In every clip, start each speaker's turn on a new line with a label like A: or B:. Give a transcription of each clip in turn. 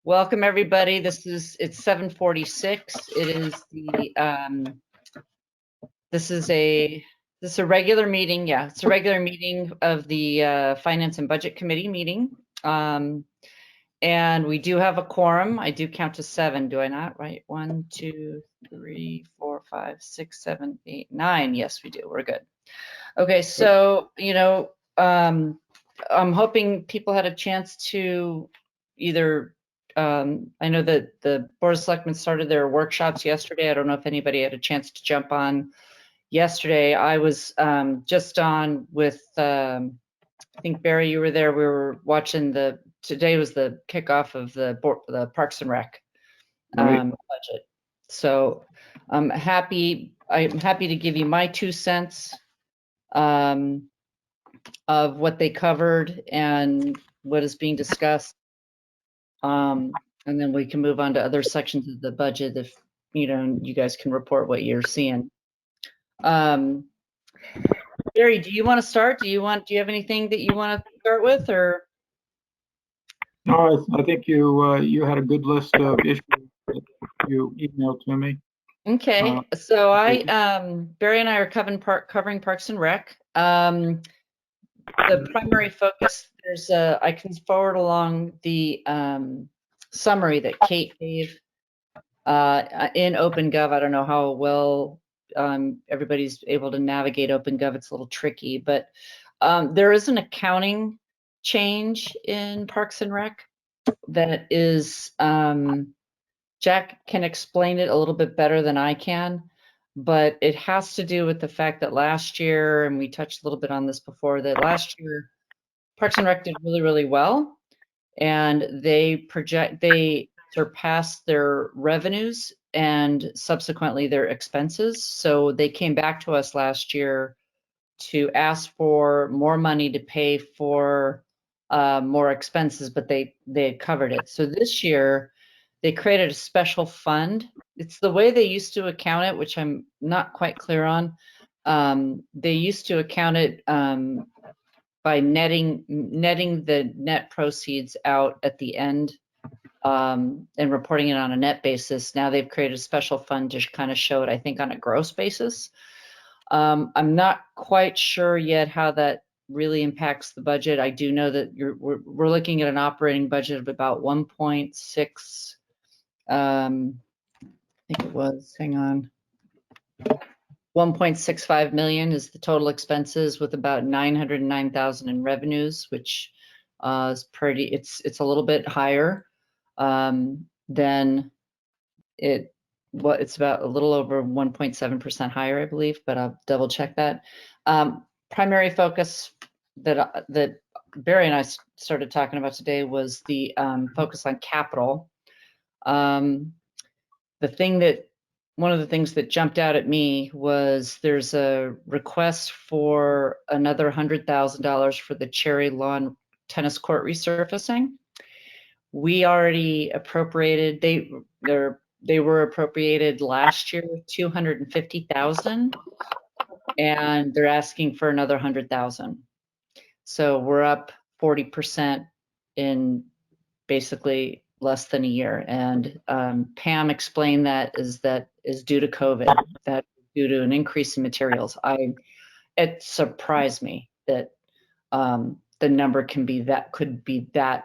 A: Welcome, everybody. It's 7:46. It is this is a regular meeting. Yeah, it's a regular meeting of the Finance and Budget Committee meeting. And we do have a quorum. I do count to 7, do I not? Right? 1, 2, 3, 4, 5, 6, 7, 8, 9. Yes, we do. We're good. Okay, so I'm hoping people had a chance to either. I know that the Board of Selectmen started their workshops yesterday. I don't know if anybody had a chance to jump on yesterday. I was just on with, I think Barry, you were there. We were watching today was the kickoff of the Parks and Rec budget. So I'm happy to give you my 2 cents of what they covered and what is being discussed. And then we can move on to other sections of the budget if you guys can report what you're seeing. Barry, do you want to start? Do you have anything that you want to start with, or?
B: No, I think you had a good list of issues that you emailed to me.
A: Okay, so Barry and I are covering Parks and Rec. The primary focus, I can forward along the summary that Kate gave in OpenGov. I don't know how well everybody's able to navigate OpenGov. It's a little tricky, but there is an accounting change in Parks and Rec that is, Jack can explain it a little bit better than I can, but it has to do with the fact that last year, and we touched a little bit on this before, that last year Parks and Rec did really, really well, and they surpassed their revenues and subsequently their expenses. So they came back to us last year to ask for more money to pay for more expenses, but they had covered it. So this year they created a special fund. It's the way they used to account it, which I'm not quite clear on. They used to account it by netting the net proceeds out at the end and reporting it on a net basis. Now they've created a special fund to kind of show it, I think, on a gross basis. I'm not quite sure yet how that really impacts the budget. I do know that we're looking at an operating budget of about 1.6. I think it was, hang on. 1.65 million is the total expenses, with about 909,000 in revenues, which is pretty. It's a little bit higher than it. It's about a little over 1.7% higher, I believe, but I'll double check that. Primary focus that Barry and I started talking about today was the focus on capital. One of the things that jumped out at me was there's a request for another $100,000 for the Cherry Lawn tennis court resurfacing. We already appropriated, they were appropriated last year, $250,000, and they're asking for another $100,000. So we're up 40% in basically less than a year. And Pam explained that is due to COVID, that due to an increase in materials. It surprised me that the number could be that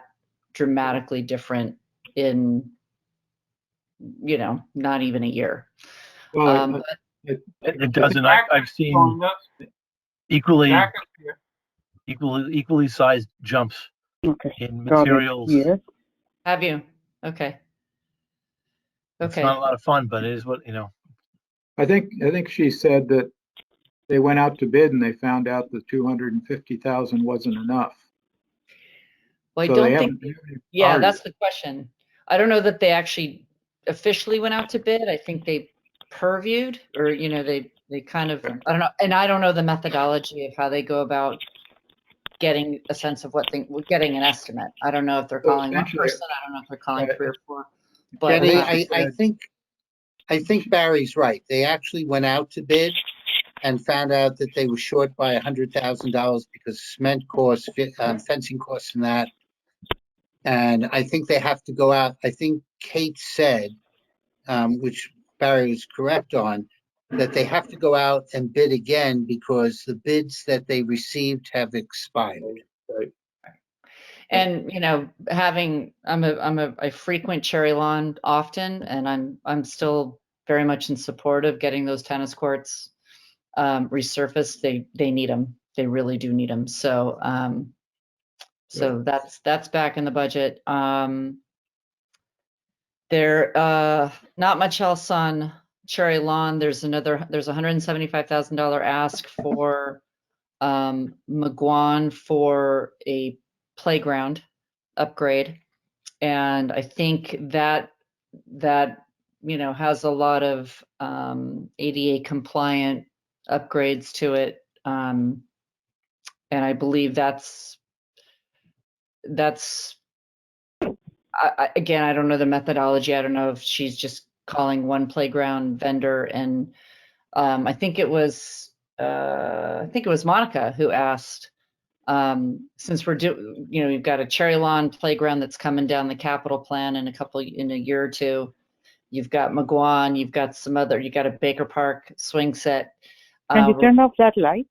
A: dramatically different in not even a year.
B: Well,
C: it doesn't. I've seen equally sized jumps in materials.
A: Have you? Okay.
C: It's not a lot of fun, but it is what
B: I think she said that they went out to bid and they found out that 250,000 wasn't enough.
A: Well, I don't think. Yeah, that's the question. I don't know that they actually officially went out to bid. I think they purviewed, or they kind of, I don't know, and I don't know the methodology of how they go about getting a sense of getting an estimate. I don't know if they're calling one person. I don't know if they're calling 3 or 4. But
D: Jenny, I think Barry's right. They actually went out to bid and found out that they were short by $100,000 because cement costs, fencing costs, and that. And I think they have to go out. I think Kate said, which Barry was correct on, that they have to go out and bid again because the bids that they received have expired.
B: Right.
A: And, you know, I frequent Cherry Lawn often, and I'm still very much in support of getting those tennis courts resurfaced. They need them. They really do need them. So, so that's back in the budget. There, not much else on Cherry Lawn. There's a $175,000 ask for McGuan for a playground upgrade. And I think that you know, has a lot of ADA compliant upgrades to it. And I believe that's again, I don't know the methodology. I don't know if she's just calling one playground vendor, and I think it was Monica who asked, since you know, you've got a Cherry Lawn playground that's coming down the capital plan in a year or two. You've got McGuan, you got a Baker Park swing set.
E: Can you turn off that light?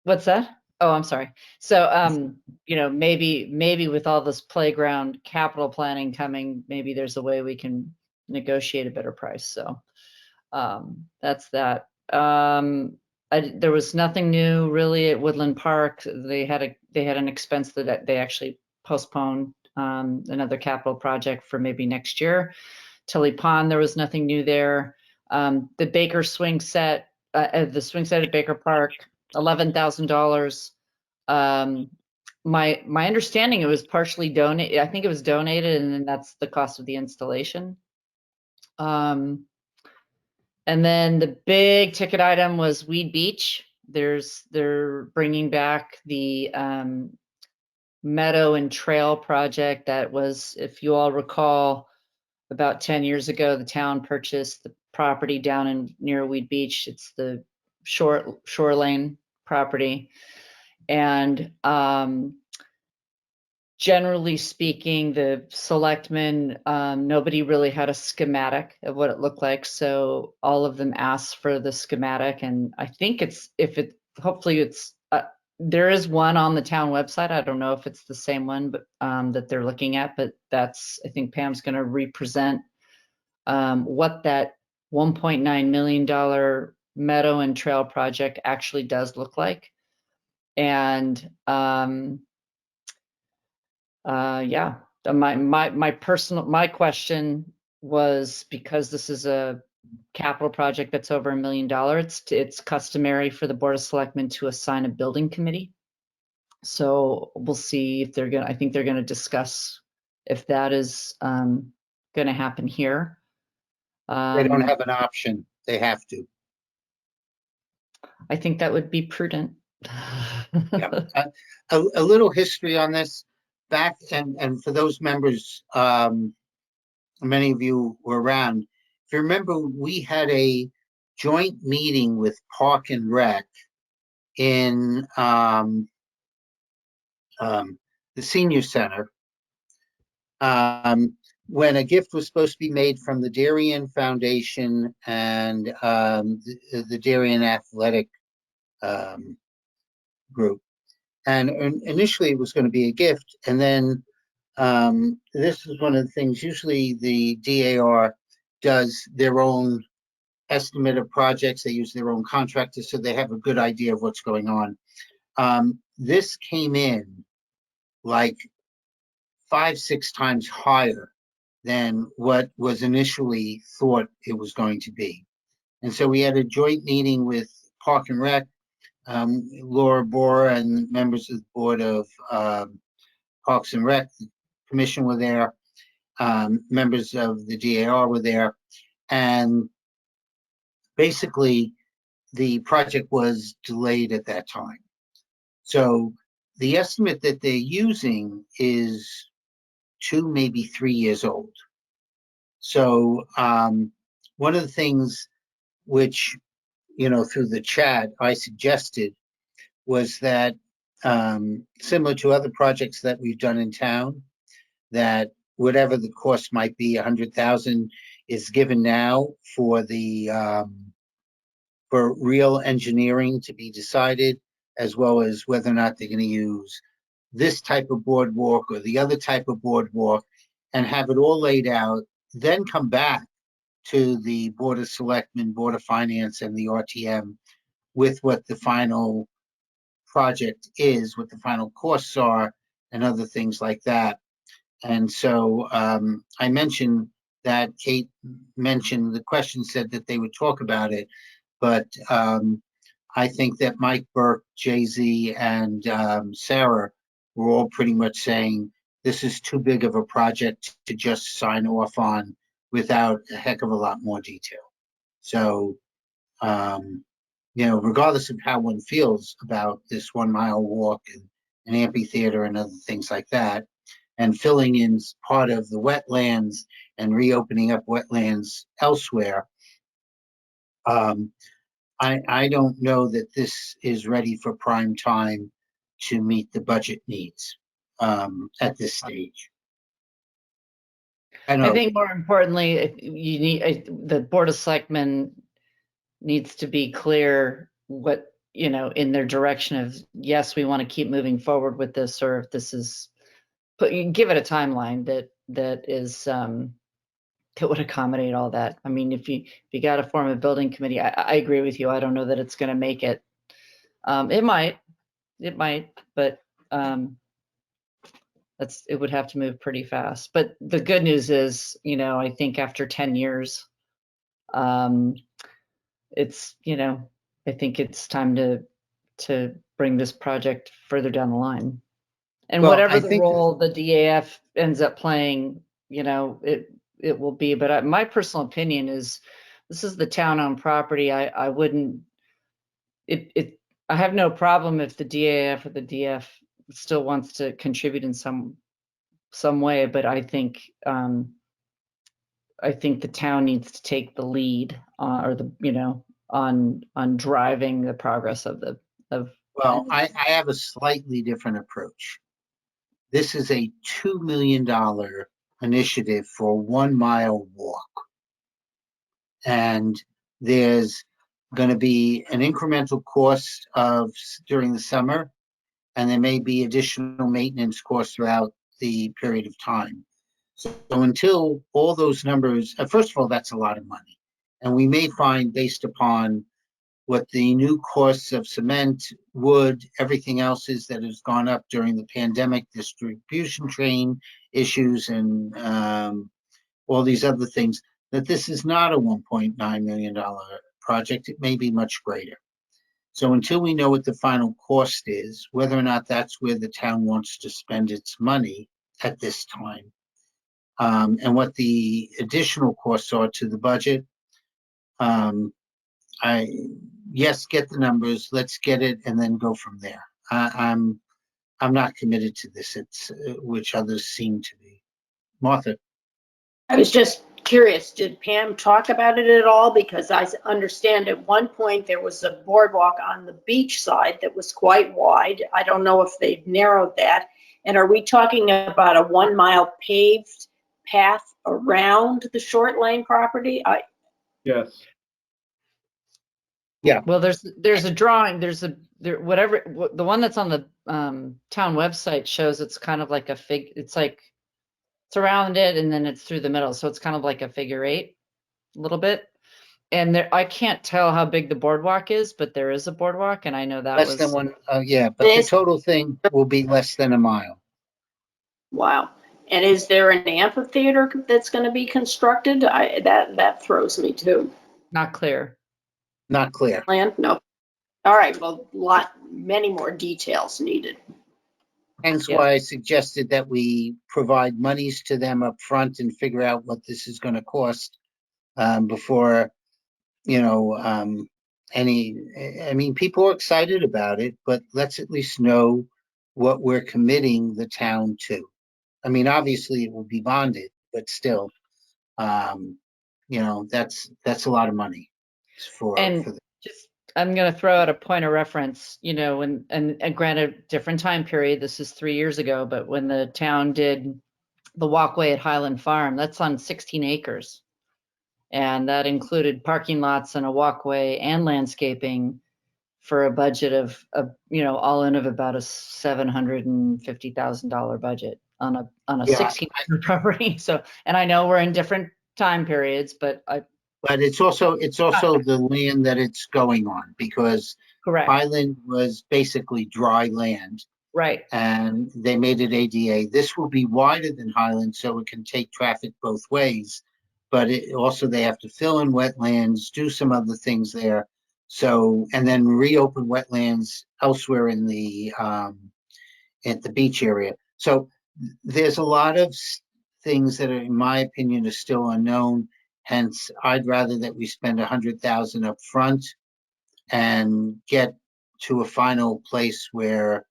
A: What's that? Oh, I'm sorry. So, you know, maybe with all this playground capital planning coming, maybe there's a way we can negotiate a better price. So, that's that. There was nothing new really at Woodland Park. They had an expense that they actually postponed, another capital project for maybe next year. Tilly Pond, there was nothing new there. The Baker swing set, the swing set at Baker Park, $11,000. My understanding, it was partially donated. I think it was donated, and then that's the cost of the installation. And then the big ticket item was Weed Beach. They're bringing back the Meadow and Trail project that was, if you all recall, about 10 years ago, the town purchased the property down near Weed Beach. It's the shore lane property. And generally speaking, the selectmen, nobody really had a schematic of what it looked like. So all of them asked for the schematic. And I think hopefully it's, there is one on the town website. I don't know if it's the same one, but that they're looking at, but I think Pam's going to represent what that $1.9 million Meadow and Trail project actually does look like. And yeah, my question was, because this is a capital project that's over $1 million, it's customary for the Board of Selectmen to assign a building committee. So we'll see if I think they're gonna discuss if that is gonna happen here.
D: They don't have an option. They have to.
A: I think that would be prudent.
D: Yeah. A little history on this. Back, and for those members, many of you were around. If you remember, we had a joint meeting with Park and Rec in the senior center when a gift was supposed to be made from the Darien Foundation and the Darien Athletic group. And initially it was going to be a gift. And then this is one of the things, usually the DAR does their own estimate of projects. They use their own contractors, so they have a good idea of what's going on. This came in like 5-6 times higher than what was initially thought it was going to be. And so we had a joint meeting with Park and Rec, Laura Bora and members of the board of Parks and Rec, the commission were there, members of the DAR were there, and basically the project was delayed at that time. So the estimate that they're using is 2, maybe 3 years old. So one of the things which, you know, through the chat I suggested was that similar to other projects that we've done in town, that whatever the cost might be, 100,000 is given now for the, for real engineering to be decided, as well as whether or not they're going to use this type of boardwalk or the other type of boardwalk, and have it all laid out, then come back to the Board of Selectmen, Board of Finance, and the RTM with what the final project is, what the final costs are, and other things like that. And so I mentioned that Kate mentioned, the question said that they would talk about it, but I think that Mike Burke, Jay-Z, and Sarah were all pretty much saying this is too big of a project to just sign off on without a heck of a lot more detail. So, you know, regardless of how one feels about this 1 mile walk and an amphitheater and other things like that, and filling in part of the wetlands and reopening up wetlands elsewhere, I don't know that this is ready for prime time to meet the budget needs at this stage.
A: I think more importantly, you need, the Board of Selectmen needs to be clear what, you know, in their direction of, yes, we want to keep moving forward with this, or if this is, but you give it a timeline that is, that would accommodate all that. I mean, if you got to form a building committee, I agree with you. I don't know that it's going to make it. It might, but it would have to move pretty fast. But the good news is, you know, I think after 10 years, it's, you know, I think it's time to bring this project further down the line. And
D: Well,
A: whatever
D: I
A: the
D: think-
A: role the DAF ends up playing, you know, it will be. But my personal opinion is, this is the town-owned property. I wouldn't. I have no problem if the DAF or the DF still wants to contribute in some way, but I think the town needs to take the lead, or the, you know, on driving the progress of
D: Well, I have a slightly different approach. This is a $2 million initiative for a 1 mile walk. And there's going to be an incremental cost during the summer, and there may be additional maintenance costs throughout the period of time. So until all those numbers, first of all, that's a lot of money. And we may find, based upon what the new costs of cement, wood, everything else is that has gone up during the pandemic, distribution train issues, and all these other things, that this is not a $1.9 million project. It may be much greater. So until we know what the final cost is, whether or not that's where the town wants to spend its money at this time, and what the additional costs are to the budget, yes, get the numbers, let's get it, and then go from there. I'm not committed to this, which others seem to be. Martha?
F: I was just curious, did Pam talk about it at all? Because I understand at one point there was a boardwalk on the beach side that was quite wide. I don't know if they've narrowed that. And are we talking about a 1 mile paved path around the short lane property?
B: Yes.
D: Yeah.
A: Well, there's a drawing, whatever, the one that's on the town website shows it's kind of like it's like, it's around it and then it's through the middle. So it's kind of like a figure 8, a little bit. And I can't tell how big the boardwalk is, but there is a boardwalk, and I know that
D: Less
A: was
D: than one, yeah, but the total thing will be less than a mile.
F: Wow. And is there an amphitheater that's going to be constructed? That throws me too.
A: not clear.
D: Not clear.
F: Land? No. All right. Well, many more details needed.
D: Hence
A: Yeah.
D: why I suggested that we provide monies to them up front and figure out what this is going to cost before, you know, I mean, people are excited about it, but let's at least know what we're committing the town to. I mean, obviously it will be bonded, but still, you know, that's a lot of money
A: I'm going to throw out a point of reference, you know, and granted, different time period, this is 3 years ago, but when the town did the walkway at Highland Farm. That's on 16 acres. And that included parking lots and a walkway and landscaping for a budget of all in of about a $750,000 budget on a
D: Yeah.
A: 16 acre property. So, and I know we're in different time periods, but
D: But it's also the land that it's going on, because
A: correct.
D: Highland was basically dry land
A: Right.
D: and they made it ADA. This will be wider than Highland, so it can take traffic both ways. But it also, they have to fill in wetlands, do some other things there. So, and then reopen wetlands elsewhere in the at the beach area. So there's a lot of things that are, in my opinion, are still unknown. Hence, I'd rather that we spend $100,000 up front and get to a final place where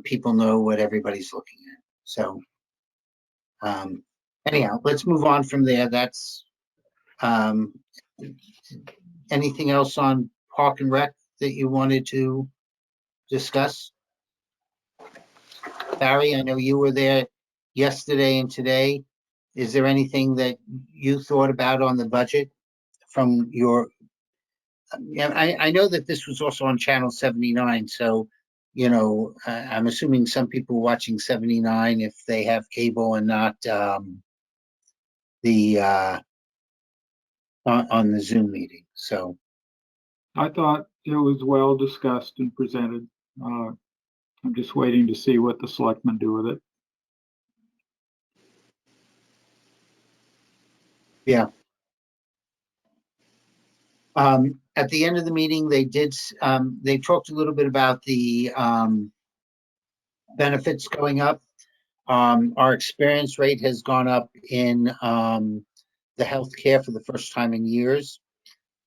D: people know what everybody's looking at. So anyhow, let's move on from there. That's anything else on Park and Rec that you wanted to discuss? Barry, I know you were there yesterday and today. Is there anything that you thought about on the budget from your, I know that this was also on Channel 79, so, I'm assuming some people watching 79 if they have cable and not on the Zoom meeting, so.
B: I thought it was well discussed and presented. I'm just waiting to see what the selectmen do with it.
D: Yeah. At the end of the meeting, they talked a little bit about the benefits going up. Our experience rate has gone up in the healthcare for the first time in years.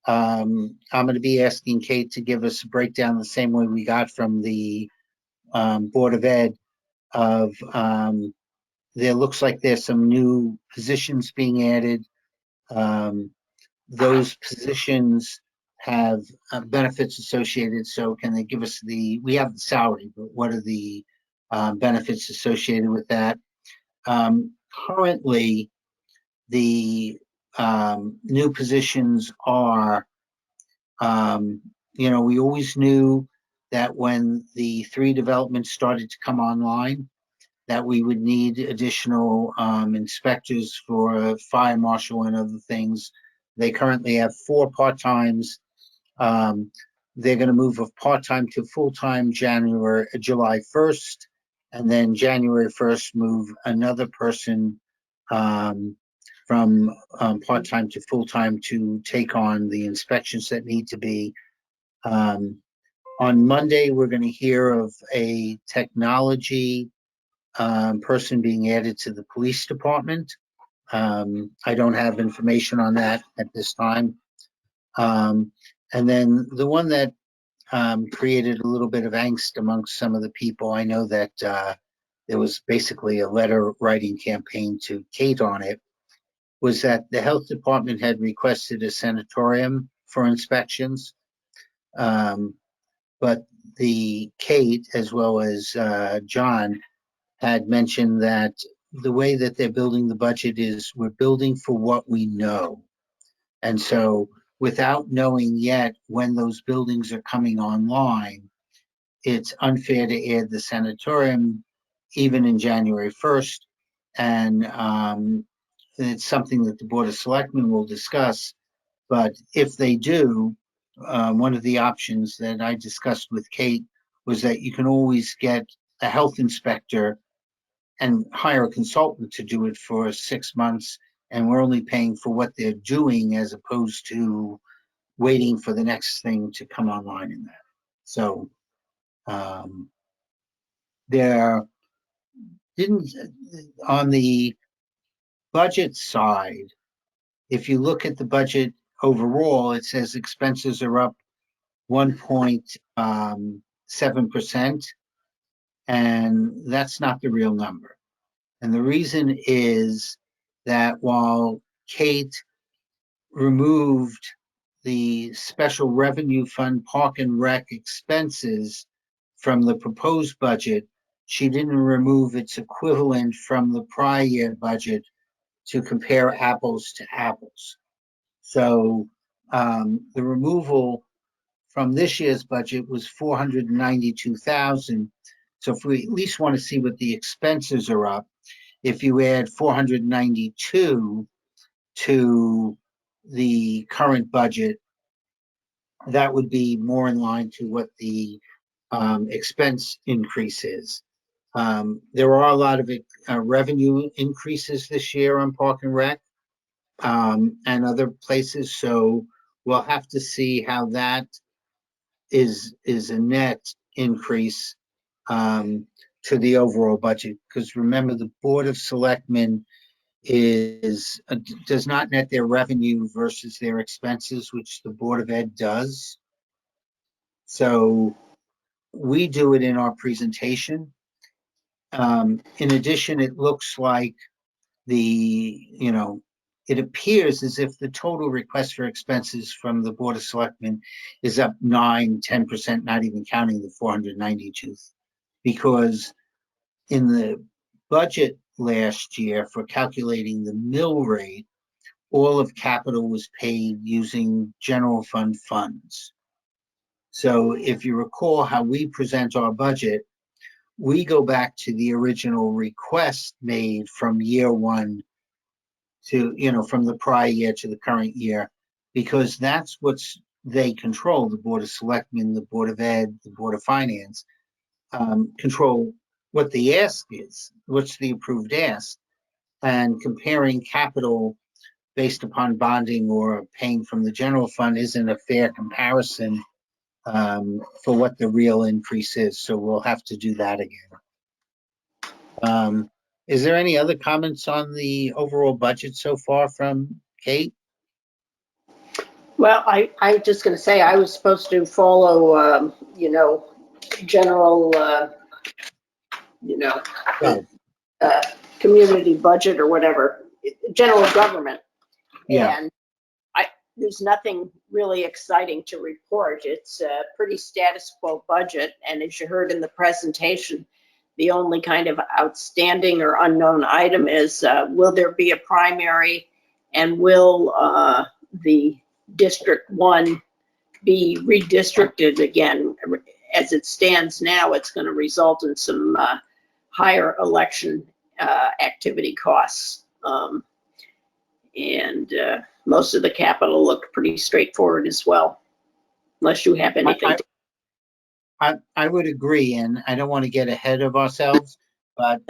D: I'm going to be asking Kate to give us a breakdown the same way we got from the Board of Ed of there looks like there's some new positions being added. Those positions have benefits associated. So can they give us we have the salary, but what are the benefits associated with that? Currently, the new positions are, we always knew that when the 3 developments started to come online, that we would need additional inspectors for fire marshal and other things. They currently have 4 part-times. They're going to move of part-time to full-time July 1st, and then January 1st move another person from part-time to full-time to take on the inspections that need to be. On Monday, we're going to hear of a technology person being added to the police department. I don't have information on that at this time. And then the one that created a little bit of angst amongst some of the people, I know that there was basically a letter writing campaign to Kate on it, was that the health department had requested a sanatorium for inspections. But Kate, as well as John, had mentioned that the way that they're building the budget is we're building for what we know. And so without knowing yet when those buildings are coming online, it's unfair to add the sanatorium even in January 1st. And it's something that the Board of Selectmen will discuss. But if they do, one of the options that I discussed with Kate was that you can always get a health inspector and hire a consultant to do it for 6 months, and we're only paying for what they're doing as opposed to waiting for the next thing to come online in that. So there didn't, on the budget side, if you look at the budget overall, it says expenses are up 1.7%, and that's not the real number. And the reason is that while Kate removed the special revenue fund Park and Rec expenses from the proposed budget, she didn't remove its equivalent from the prior year budget to compare apples to apples. So the removal from this year's budget was 492,000. So if we at least want to see what the expenses are up, if you add 492 to the current budget, that would be more in line to what the expense increase is. There are a lot of revenue increases this year on Park and Rec and other places, so we'll have to see how that is a net increase to the overall budget, because remember, the Board of Selectmen does not net their revenue versus their expenses, which the Board of Ed does. So we do it in our presentation. In addition, it looks like it appears as if the total request for expenses from the Board of Selectmen is up 9-10%, not even counting the 492, because in the budget last year for calculating the mill rate, all of capital was paid using general fund funds. So if you recall how we present our budget, we go back to the original request made from year one to, from the prior year to the current year, because that's what's they control. The Board of Selectmen, the Board of Ed, the Board of Finance control what the ask is, what's the approved ask, and comparing capital based upon bonding or paying from the general fund isn't a fair comparison for what the real increase is. So we'll have to do that again. Is there any other comments on the overall budget so far from Kate?
F: Well, I'm just going to say I was supposed to follow, general, community budget or whatever, general government.
D: Yeah.
F: And there's nothing really exciting to report. It's a pretty status quo budget. And as you heard in the presentation, the only kind of outstanding or unknown item is, will there be a primary, and will the District 1 be redistricted again? As it stands now, it's going to result in some higher election activity costs. And most of the capital looked pretty straightforward as well, unless you have anything.
D: I would agree, and I don't want to get ahead of ourselves, but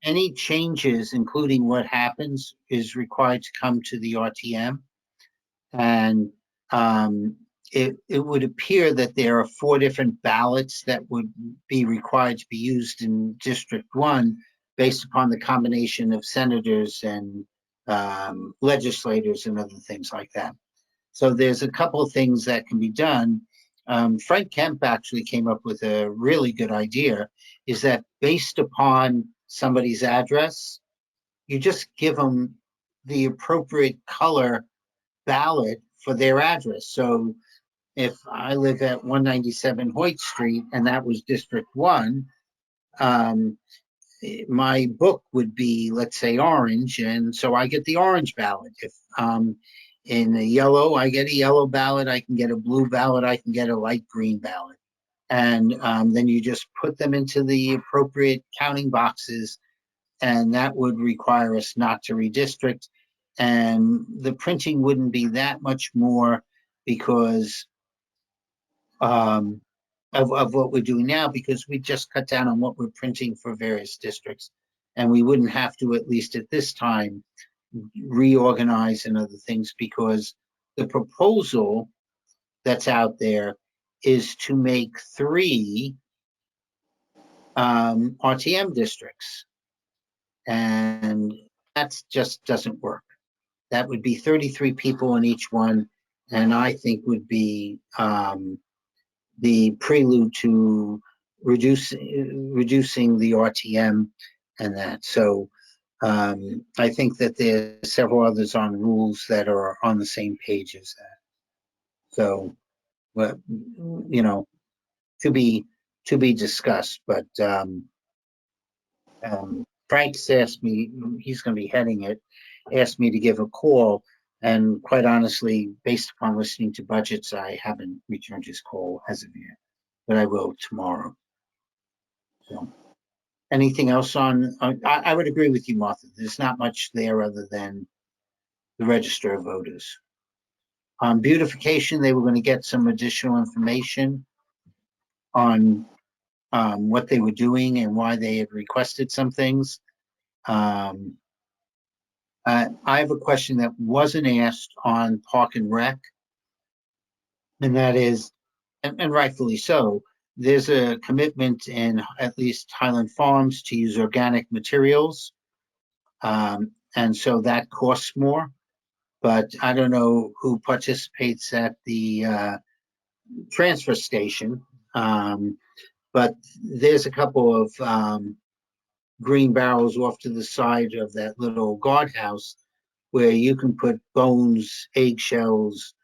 D: any changes, including what happens, is required to come to the RTM. And it would appear that there are 4 different ballots that would be required to be used in District 1 based upon the combination of senators and legislators and other things like that. So there's a couple of things that can be done. Frank Kemp actually came up with a really good idea, is that based upon somebody's address, you just give them the appropriate color ballot for their address. So if I live at 197 Hoyt Street and that was District 1, my book would be, let's say, orange, and so I get the orange ballot. If in the yellow, I get a yellow ballot, I can get a blue ballot, I can get a light green ballot. And then you just put them into the appropriate counting boxes, and that would require us not to redistrict. And the printing wouldn't be that much more because of what we're doing now, because we just cut down on what we're printing for various districts. And we wouldn't have to, at least at this time, reorganize and other things, because the proposal that's out there is to make 3 RTM districts. And that just doesn't work. That would be 33 people in each one, and I think would be the prelude to reducing the RTM and that. So I think that there's several others on rules that are on the same page as that. So, to be discussed, but Frank's asked me, he's going to be heading it, asked me to give a call. And quite honestly, based upon listening to budgets, I haven't returned his call as of yet, but I will tomorrow. So, anything else on, I would agree with you, Martha. There's not much there other than the register of voters. On beautification, they were going to get some additional information on what they were doing and why they had requested some things. I have a question that wasn't asked on Park and Rec, and that is, and rightfully so, there's a commitment in at least Highland Farms to use organic materials. And so that costs more, but I don't know who participates at the transfer station. But there's a couple of green barrels off to the side of that little guardhouse where you can put bones, eggshells,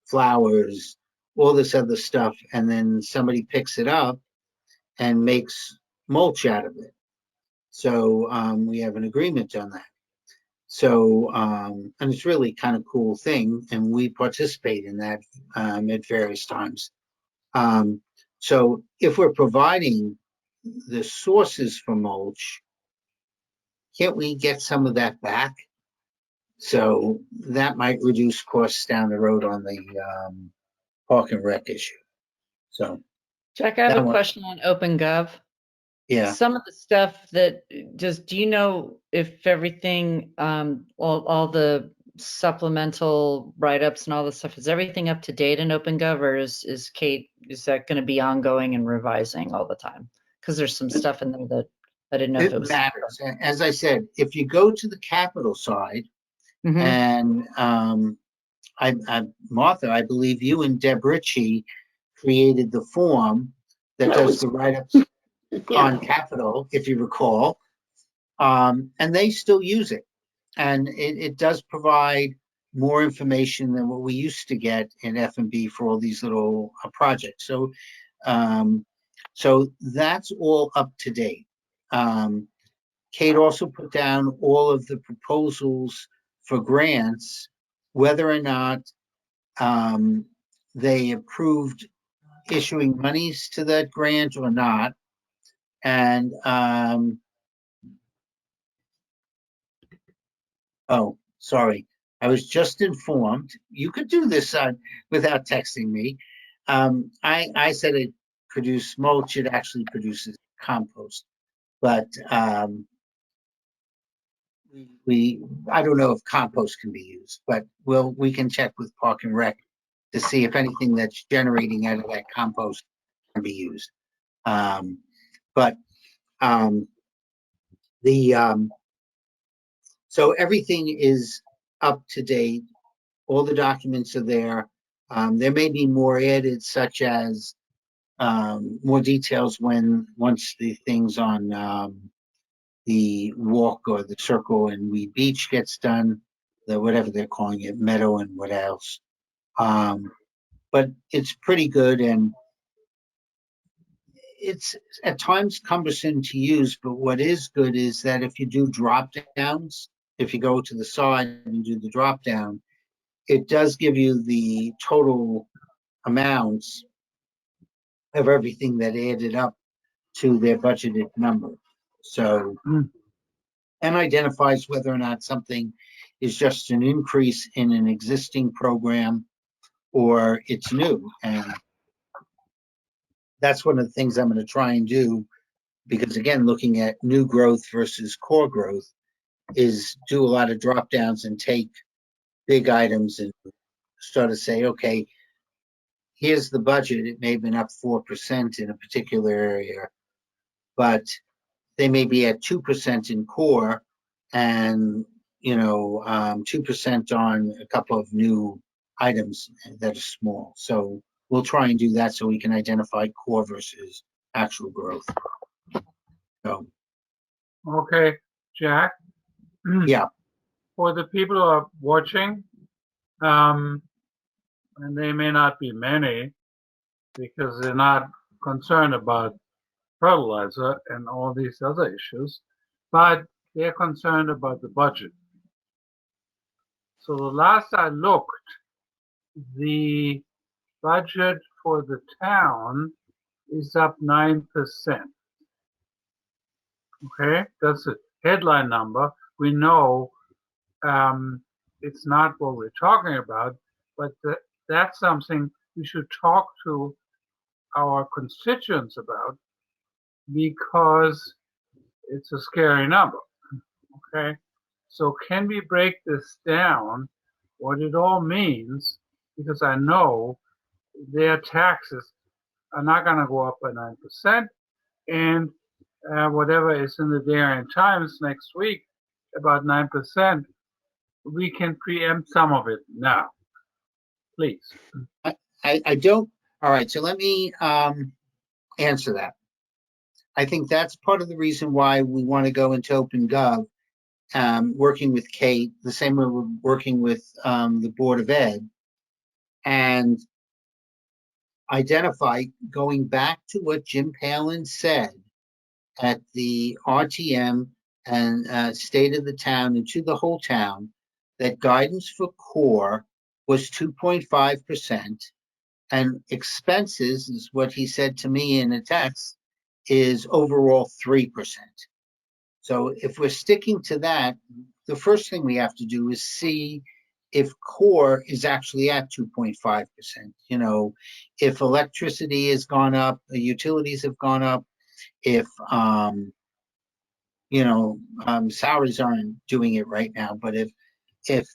D: flowers, all this other stuff, and then somebody picks it up and makes mulch out of it. So we have an agreement on that. So, and it's really kind of cool thing, and we participate in that at various times. So if we're providing the sources for mulch, can't we get some of that back? So that might reduce costs down the road on the Park and Rec issue. So,
A: Jack, I have
D: That
A: a
D: one.
A: question on OpenGov.
D: yeah,
A: Some of the stuff that do you know if everything, all the supplemental write-ups and all this stuff, is everything up to date in OpenGov, or is that going to be ongoing and revising all the time? Because there's some stuff in there that I didn't know if it
D: it
A: was.
D: matters. As I said, if you go to the capital side,
A: Mhm.
D: and Martha, I believe you and Deb Ritchie created the form that
F: That
D: does
F: was-
D: the write-ups
F: Yeah,
D: on capital, if you recall. And they still use it. And it does provide more information than what we used to get in F&B for all these little projects. So, so that's all up to date. Kate also put down all of the proposals for grants, whether or not they approved issuing monies to that grant or not. And oh, sorry, I was just informed. You could do this without texting me. I said it produced mulch. It actually produces compost, but I don't know if compost can be used, but we can check with Park and Rec to see if anything that's generating out of that compost can be used. So everything is up to date. All the documents are there. There may be more added, such as more details once the things on the walk or the circle and Weed Beach gets done, whatever they're calling it, Meadow and what else. But it's pretty good, and it's at times cumbersome to use, but what is good is that if you do drop downs, if you go to the side and do the drop down, it does give you the total amounts of everything that added up to their budgeted number. So, and identifies whether or not something is just an increase in an existing program or it's new. And that's one of the things I'm going to try and do, because again, looking at new growth versus core growth is do a lot of drop downs and take big items and start to say, okay, here's the budget. It may have been up 4% in a particular area, but they may be at 2% in core and, 2% on a couple of new items that are small. So we'll try and do that so we can identify core versus actual growth. So,
G: Okay, Jack.
D: Yeah.
G: For the people who are watching, and they may not be many because they're not concerned about fertilizer and all these other issues, but they're concerned about the budget. So the last I looked, the budget for the town is up 9%. Okay, that's a headline number. We know it's not what we're talking about, but that's something we should talk to our constituents about, because it's a scary number. Okay, so can we break this down, what it all means? Because I know their taxes are not going to go up by 9%, and whatever is in the Darien Times next week about 9%, we can preempt some of it now. Please.
D: I don't. All right, so let me answer that. I think that's part of the reason why we want to go into Open Gov, working with Kate, the same way we're working with the Board of Ed, and identify, going back to what Jim Palin said at the RTM and State of the Town and to the whole town, that guidance for core was 2.5%, and expenses is what he said to me in a text is overall 3%. So if we're sticking to that, the first thing we have to do is see if core is actually at 2.5%. You know, if electricity has gone up, the utilities have gone up, if salaries aren't doing it right now, but if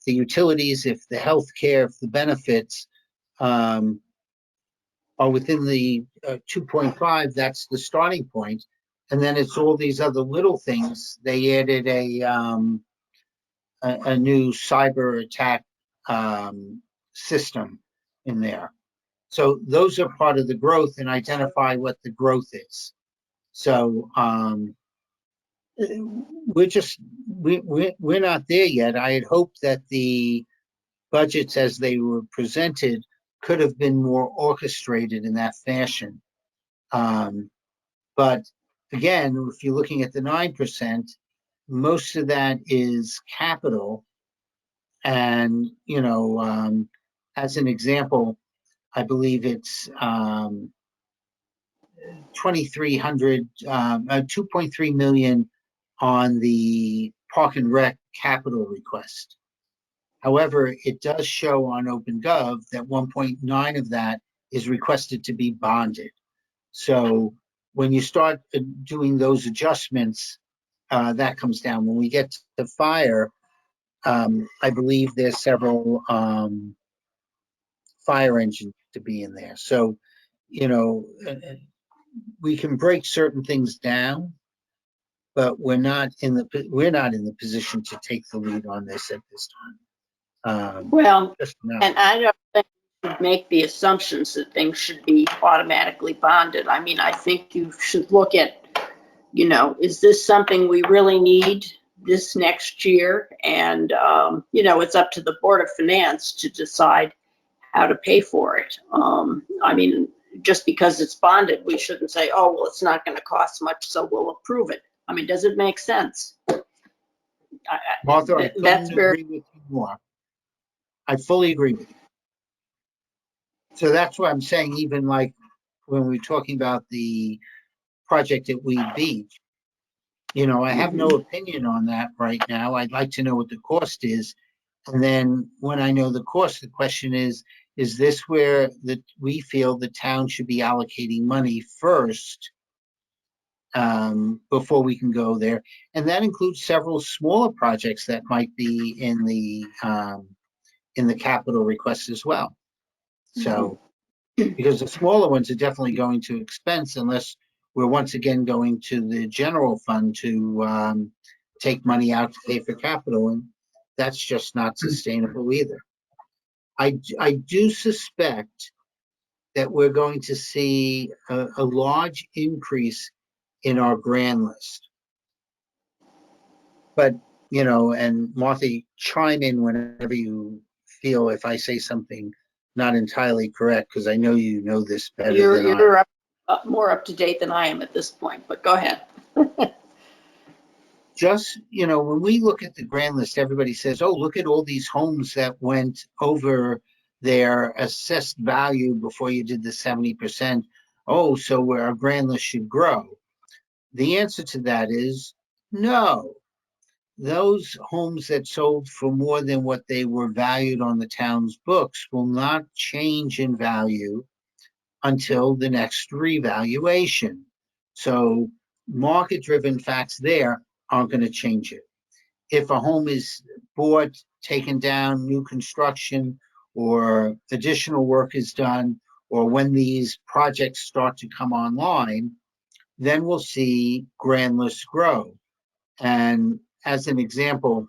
D: the utilities, if the healthcare, if the benefits are within the 2.5, that's the starting point. And then it's all these other little things. They added a new cyber attack system in there. So those are part of the growth, and identify what the growth is. So we're not there yet. I had hoped that the budgets as they were presented could have been more orchestrated in that fashion. But again, if you're looking at the 9%, most of that is capital. And, as an example, I believe it's 2.3 million on the Park and Rec capital request. However, it does show on OpenGov that 1.9 of that is requested to be bonded. So when you start doing those adjustments, that comes down. When we get to fire, I believe there's several fire engines to be in there. So, we can break certain things down, but we're not in the position to take the lead on this at this time.
F: Well,
D: No.
F: and I don't think you should make the assumptions that things should be automatically bonded. I mean, I think you should look at, is this something we really need this next year? And, it's up to the Board of Finance to decide how to pay for it. I mean, just because it's bonded, we shouldn't say, oh, well, it's not going to cost much, so we'll approve it. I mean, does it make sense?
D: Martha, I
F: That's
D: couldn't agree with you more. I fully agree with you. So that's what I'm saying, even like when we're talking about the project at Weed Beach, I have no opinion on that right now. I'd like to know what the cost is. And then when I know the cost, the question is this where we feel the town should be allocating money first before we can go there? And that includes several smaller projects that might be in the capital request as well. So, because the smaller ones are definitely going to expense unless we're once again going to the general fund to take money out to pay for capital, and that's just not sustainable either. I do suspect that we're going to see a large increase in our grand list. But, and Martha, chime in whenever you feel if I say something not entirely correct, because I know you know this better than I.
F: You're more up to date than I am at this point, but go ahead.
D: just, when we look at the grand list, everybody says, oh, look at all these homes that went over their assessed value before you did the 70%. Oh, so our grand list should grow. The answer to that is no. Those homes that sold for more than what they were valued on the town's books will not change in value until the next revaluation. So market-driven facts there aren't going to change it. If a home is bought, taken down, new construction, or additional work is done, or when these projects start to come online, then we'll see grand lists grow. And as an example,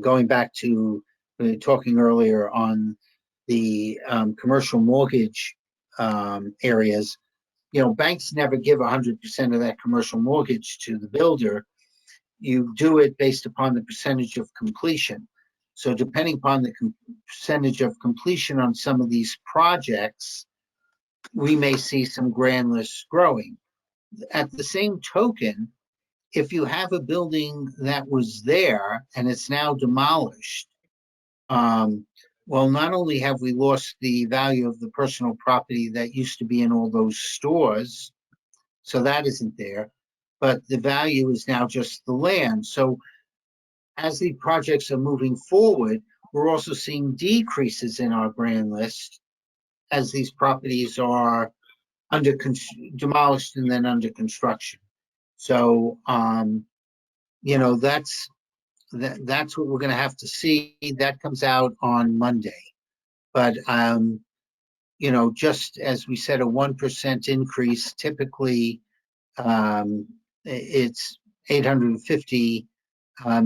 D: going back to talking earlier on the commercial mortgage areas, banks never give 100% of that commercial mortgage to the builder. You do it based upon the percentage of completion. So depending upon the percentage of completion on some of these projects, we may see some grand lists growing. At the same token, if you have a building that was there and it's now demolished, well, not only have we lost the value of the personal property that used to be in all those stores, so that isn't there, but the value is now just the land. So as the projects are moving forward, we're also seeing decreases in our grand list as these properties are demolished and then under construction. So, that's what we're going to have to see. That comes out on Monday. But, just as we said, a 1% increase, typically it's 850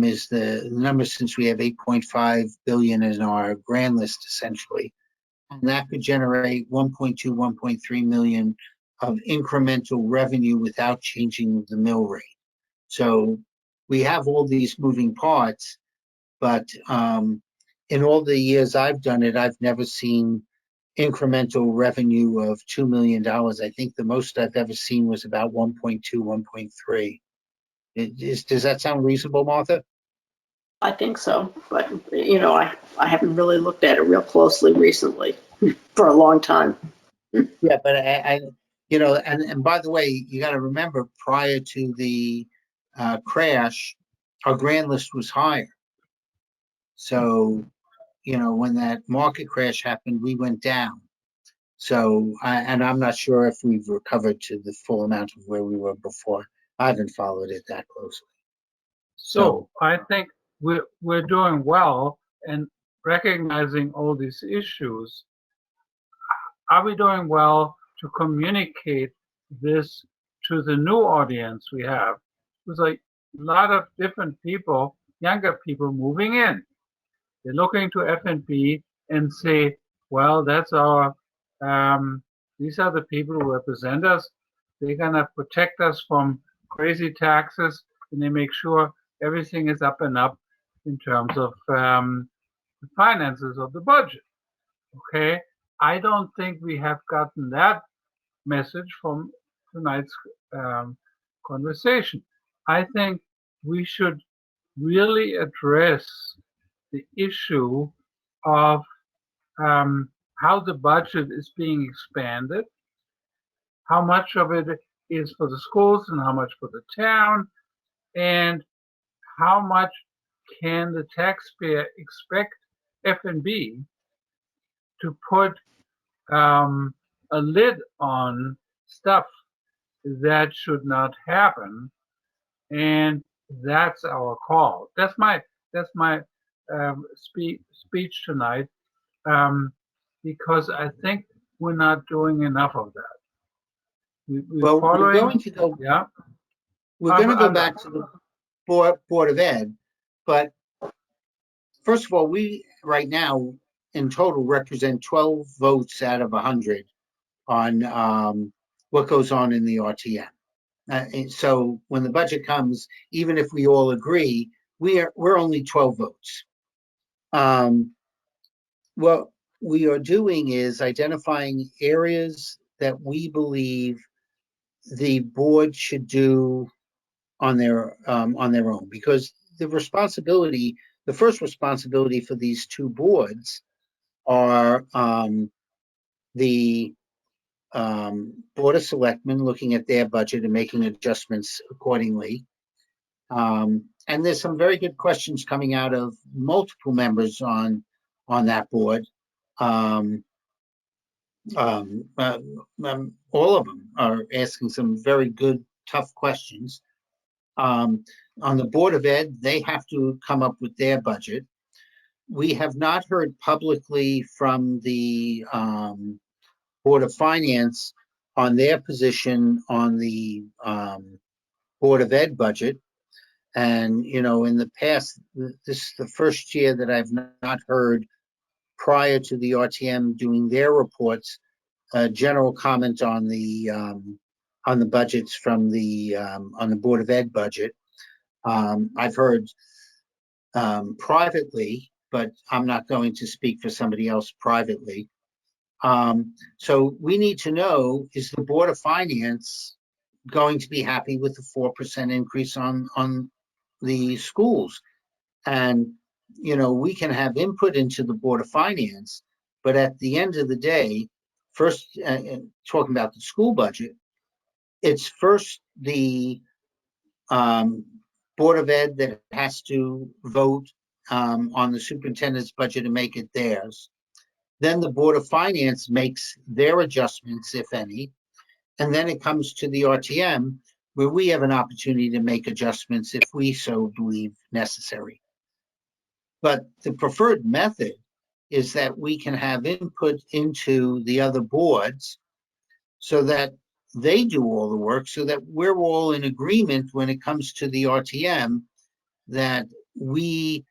D: is the number, since we have 8.5 billion in our grand list, essentially. And that could generate 1.2, 1.3 million of incremental revenue without changing the mill rate. So we have all these moving parts, but in all the years I've done it, I've never seen incremental revenue of $2 million. I think the most I've ever seen was about 1.2, 1.3. Does that sound reasonable, Martha?
F: I think so, but I haven't really looked at it real closely recently for a long time.
D: Yeah, but and by the way, you got to remember, prior to the crash, our grand list was higher. So, when that market crash happened, we went down. So, and I'm not sure if we've recovered to the full amount of where we were before. I haven't followed it that closely.
G: So I think we're doing well in recognizing all these issues. Are we doing well to communicate this to the new audience we have? There's a lot of different people, younger people moving in. They're looking to F&B and say, well, that's our, these are the people who represent us. They're gonna protect us from crazy taxes, and they make sure everything is up and up in terms of the finances of the budget, okay? I don't think we have gotten that message from tonight's conversation. I think we should really address the issue of how the budget is being expanded, how much of it is for the schools and how much for the town, and how much can the taxpayer expect F&B to put a lid on stuff that should not happen, and that's our call. That's my speech tonight, because I think we're not doing enough of that.
D: Well, we're going to go.
G: Yeah.
D: We're going to go back to the Board of Ed, but first of all, we right now in total represent 12 votes out of 100 on what goes on in the RTM. And so when the budget comes, even if we all agree, we're only 12 votes. What we are doing is identifying areas that we believe the board should do on their own, because the first responsibility for these two boards are the Board of Selectmen looking at their budget and making adjustments accordingly. And there's some very good questions coming out of multiple members on that board. All of them are asking some very good, tough questions. On the Board of Ed, they have to come up with their budget. We have not heard publicly from the Board of Finance on their position on the Board of Ed budget. And, you know, in the past, this is the first year that I've not heard, prior to the RTM doing their reports, a general comment on the budgets from the on the Board of Ed budget. I've heard privately, but I'm not going to speak for somebody else privately. So we need to know, is the Board of Finance going to be happy with the 4% increase on the schools? And, you know, we can have input into the Board of Finance, but at the end of the day, first, talking about the school budget, it's first the Board of Ed that has to vote on the superintendent's budget and make it theirs. Then the Board of Finance makes their adjustments, if any, and then it comes to the RTM, where we have an opportunity to make adjustments if we so believe necessary. But the preferred method is that we can have input into the other boards so that they do all the work, so that we're all in agreement when it comes to the RTM, that we're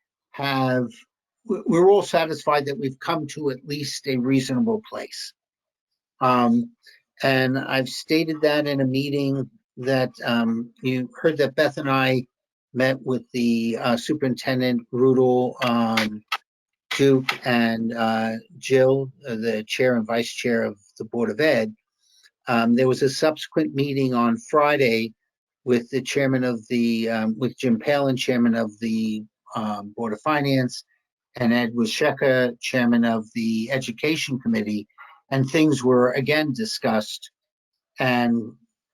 D: all satisfied that we've come to at least a reasonable place. And I've stated that in a meeting that you heard that Beth and I met with the Superintendent, Rudel, Duke, and Jill, the chair and vice chair of the Board of Ed. There was a subsequent meeting on Friday with the chairman of the, with Jim Palin, chairman of the Board of Finance, and Ed Wisheka, chairman of the Education Committee, and things were again discussed. And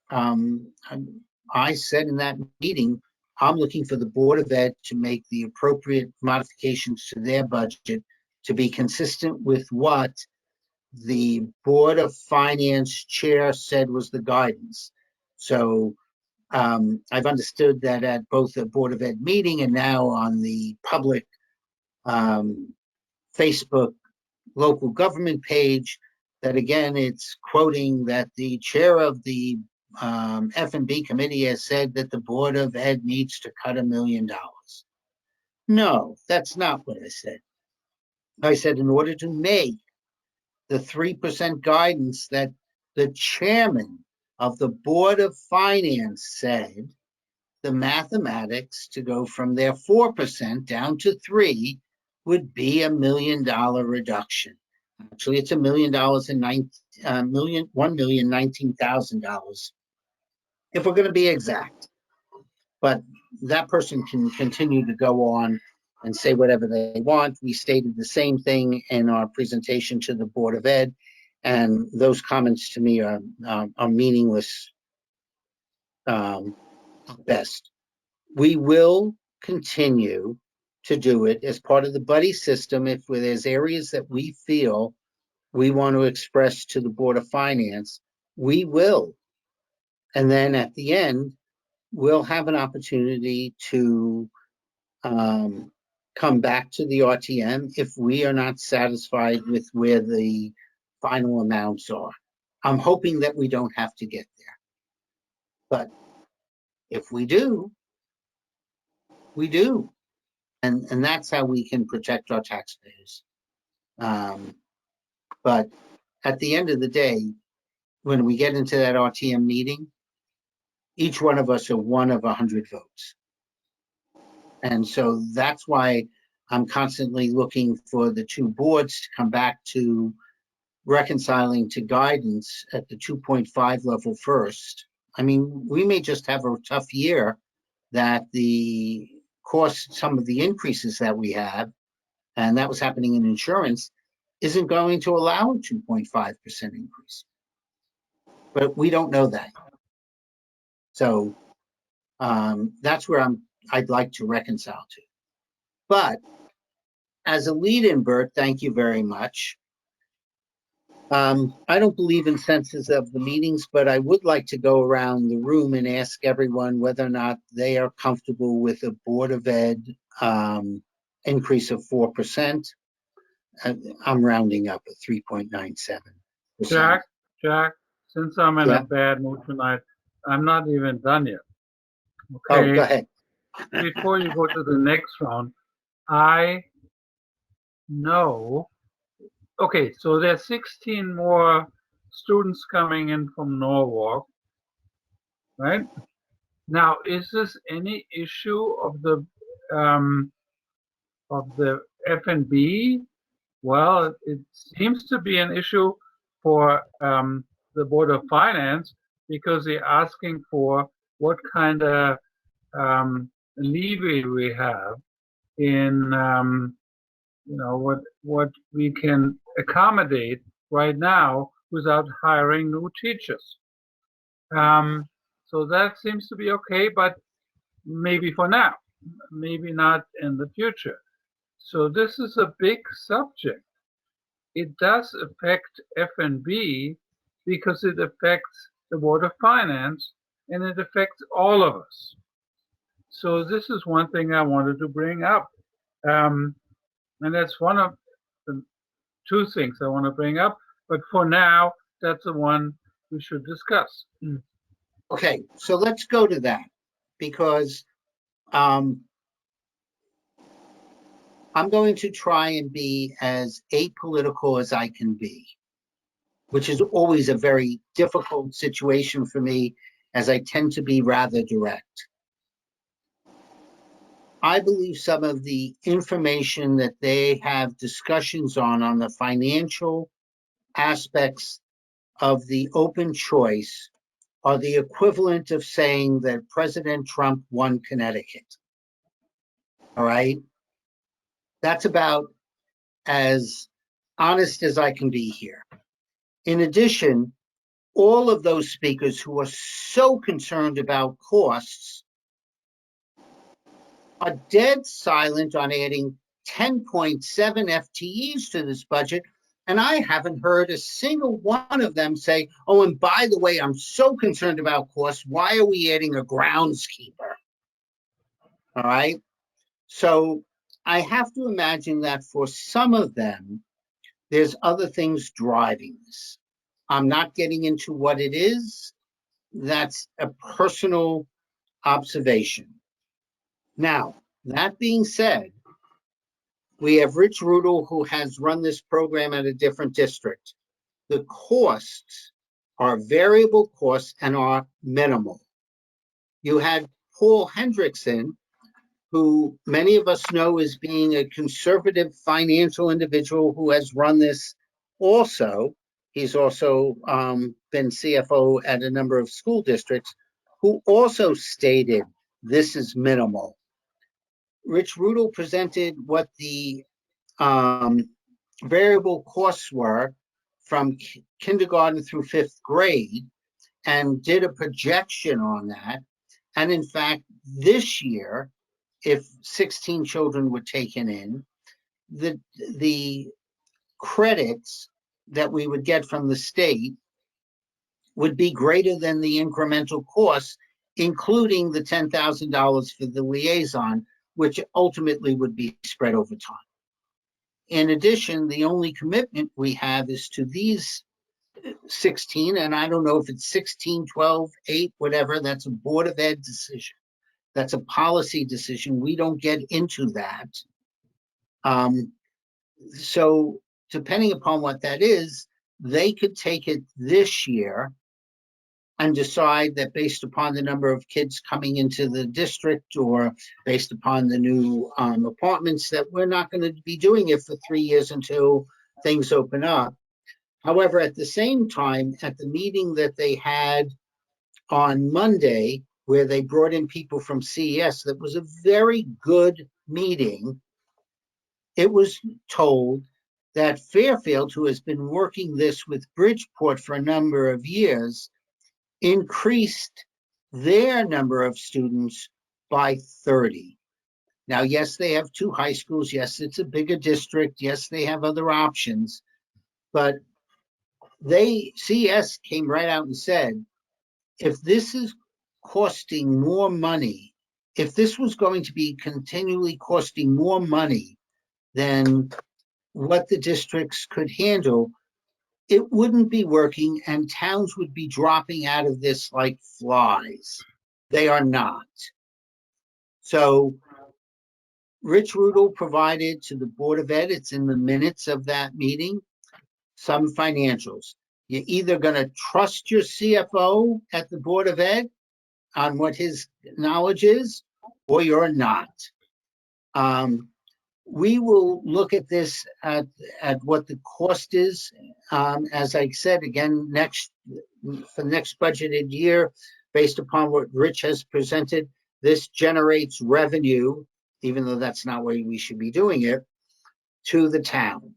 D: I said in that meeting, I'm looking for the Board of Ed to make the appropriate modifications to their budget to be consistent with what the Board of Finance chair said was the guidance. So I've understood that at both the Board of Ed meeting and now on the public Facebook local government page, that again, it's quoting that the chair of the F&B committee has said that the Board of Ed needs to cut $1 million. No, that's not what I said. I said in order to make the 3% guidance that the chairman of the Board of Finance said, the mathematics to go from their 4% down to 3% would be $1 million reduction. Actually, it's $1,019,000 if we're going to be exact. But that person can continue to go on and say whatever they want. We stated the same thing in our presentation to the Board of Ed, and those comments to me are meaningless at best. We will continue to do it as part of the buddy system if there's areas that we feel we want to express to the Board of Finance, we will. And then at the end, we'll have an opportunity to come back to the RTM if we are not satisfied with where the final amounts are. I'm hoping that we don't have to get there. But if we do, we do. And that's how we can protect our taxpayers. But at the end of the day, when we get into that RTM meeting, each one of us are one of 100 votes. And so that's why I'm constantly looking for the two boards to come back to reconciling to guidance at the 2.5 level first. I mean, we may just have a tough year that the cost, some of the increases that we have, and that was happening in insurance, isn't going to allow a 2.5% increase. But we don't know that. So that's where I'd like to reconcile to. But as a lead-in, Bert, thank you very much. I don't believe in census of the meetings, but I would like to go around the room and ask everyone whether or not they are comfortable with a Board of Ed increase of 4%. I'm rounding up at 3.97%.
G: Jack, since I'm in
D: Yeah.
G: a bad mood tonight, I'm not even done yet.
D: Oh,
G: Okay.
D: go ahead.
G: Before you go to the next round, I know, okay, so there's 16 more students coming in from Norwalk, right? Now, is this any issue of the F&B? Well, it seems to be an issue for the Board of Finance, because they're asking for what kind of leeway we have in what we can accommodate right now without hiring new teachers. So that seems to be okay, but maybe for now, maybe not in the future. So this is a big subject. It does affect F&B because it affects the Board of Finance, and it affects all of us. So this is one thing I wanted to bring up. And that's one of the two things I want to bring up. But for now, that's the one we should discuss.
D: Okay, so let's go to that, because I'm going to try and be as apolitical as I can be, which is always a very difficult situation for me, as I tend to be rather direct. I believe some of the information that they have discussions on the financial aspects of the open choice are the equivalent of saying that President Trump won Connecticut. All right? That's about as honest as I can be here. In addition, all of those speakers who are so concerned about costs are dead silent on adding 10.7 FTEs to this budget, and I haven't heard a single one of them say, oh, and by the way, I'm so concerned about costs, why are we adding a groundskeeper? All right? So I have to imagine that for some of them, there's other things driving this. I'm not getting into what it is. That's a personal observation. Now, that being said, we have Rich Rudel, who has run this program at a different district. The costs are variable costs and are minimal. You had Paul Hendrickson, who many of us know as being a conservative financial individual who has run this also. He's also been CFO at a number of school districts, who also stated this is minimal. Rich Rudel presented what the variable costs were from kindergarten through 5th grade and did a projection on that. And in fact, this year, if 16 children were taken in, the credits that we would get from the state would be greater than the incremental costs, including the $10,000 for the liaison, which ultimately would be spread over time. In addition, the only commitment we have is to these 16, and I don't know if it's 16, 12, 8, whatever, that's a Board of Ed decision. That's a policy decision. We don't get into that. So depending upon what that is, they could take it this year and decide that based upon the number of kids coming into the district or based upon the new apartments that we're not going to be doing it for 3 years until things open up. However, at the same time, at the meeting that they had on Monday where they brought in people from CES. That was a very good meeting. It was told that Fairfield, who has been working this with Bridgeport for a number of years, increased their number of students by 30. Now, yes, they have 2 high schools. Yes, it's a bigger district. Yes, they have other options. But CS came right out and said, if this is costing more money, if this was going to be continually costing more money than what the districts could handle, it wouldn't be working and towns would be dropping out of this like flies. They are not. So Rich Rudel provided to the Board of Ed, it's in the minutes of that meeting, some financials. You're either going to trust your CFO at the Board of Ed on what his knowledge is, or you're not. We will look at this at what the cost is. As I said, again, for next budgeted year, based upon what Rich has presented, this generates revenue, even though that's not where we should be doing it, to the town.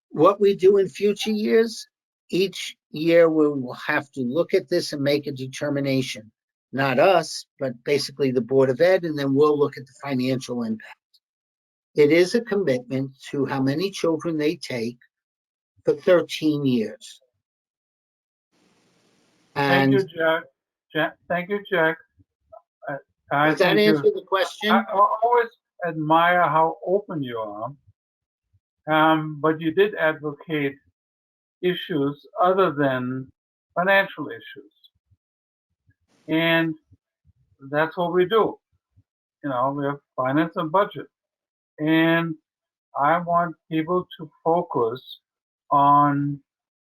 D: What we do in future years, each year we will have to look at this and make a determination. Not us, but basically the Board of Ed, and then we'll look at the financial impact. It is a commitment to how many children they take for 13 years.
G: Thank you,
D: And
G: Jack. Thank you, Jack.
D: does that answer the question?
G: I always admire how open you are, but you did advocate issues other than financial issues. And that's what we do. You know, we have finance and budget. And I want people to focus on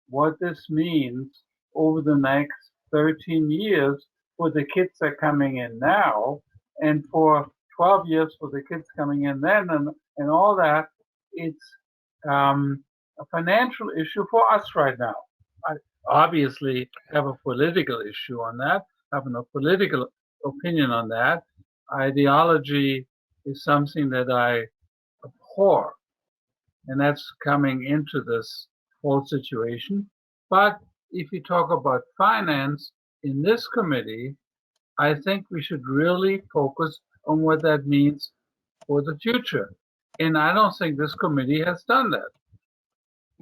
G: what this means over the next 13 years for the kids that are coming in now, and for 12 years for the kids coming in then, and all that. It's a financial issue for us right now. I obviously have a political issue on that, have a political opinion on that. Ideology is something that I abhor, and that's coming into this whole situation. But if you talk about finance in this committee, I think we should really focus on what that means for the future. And I don't think this committee has done that.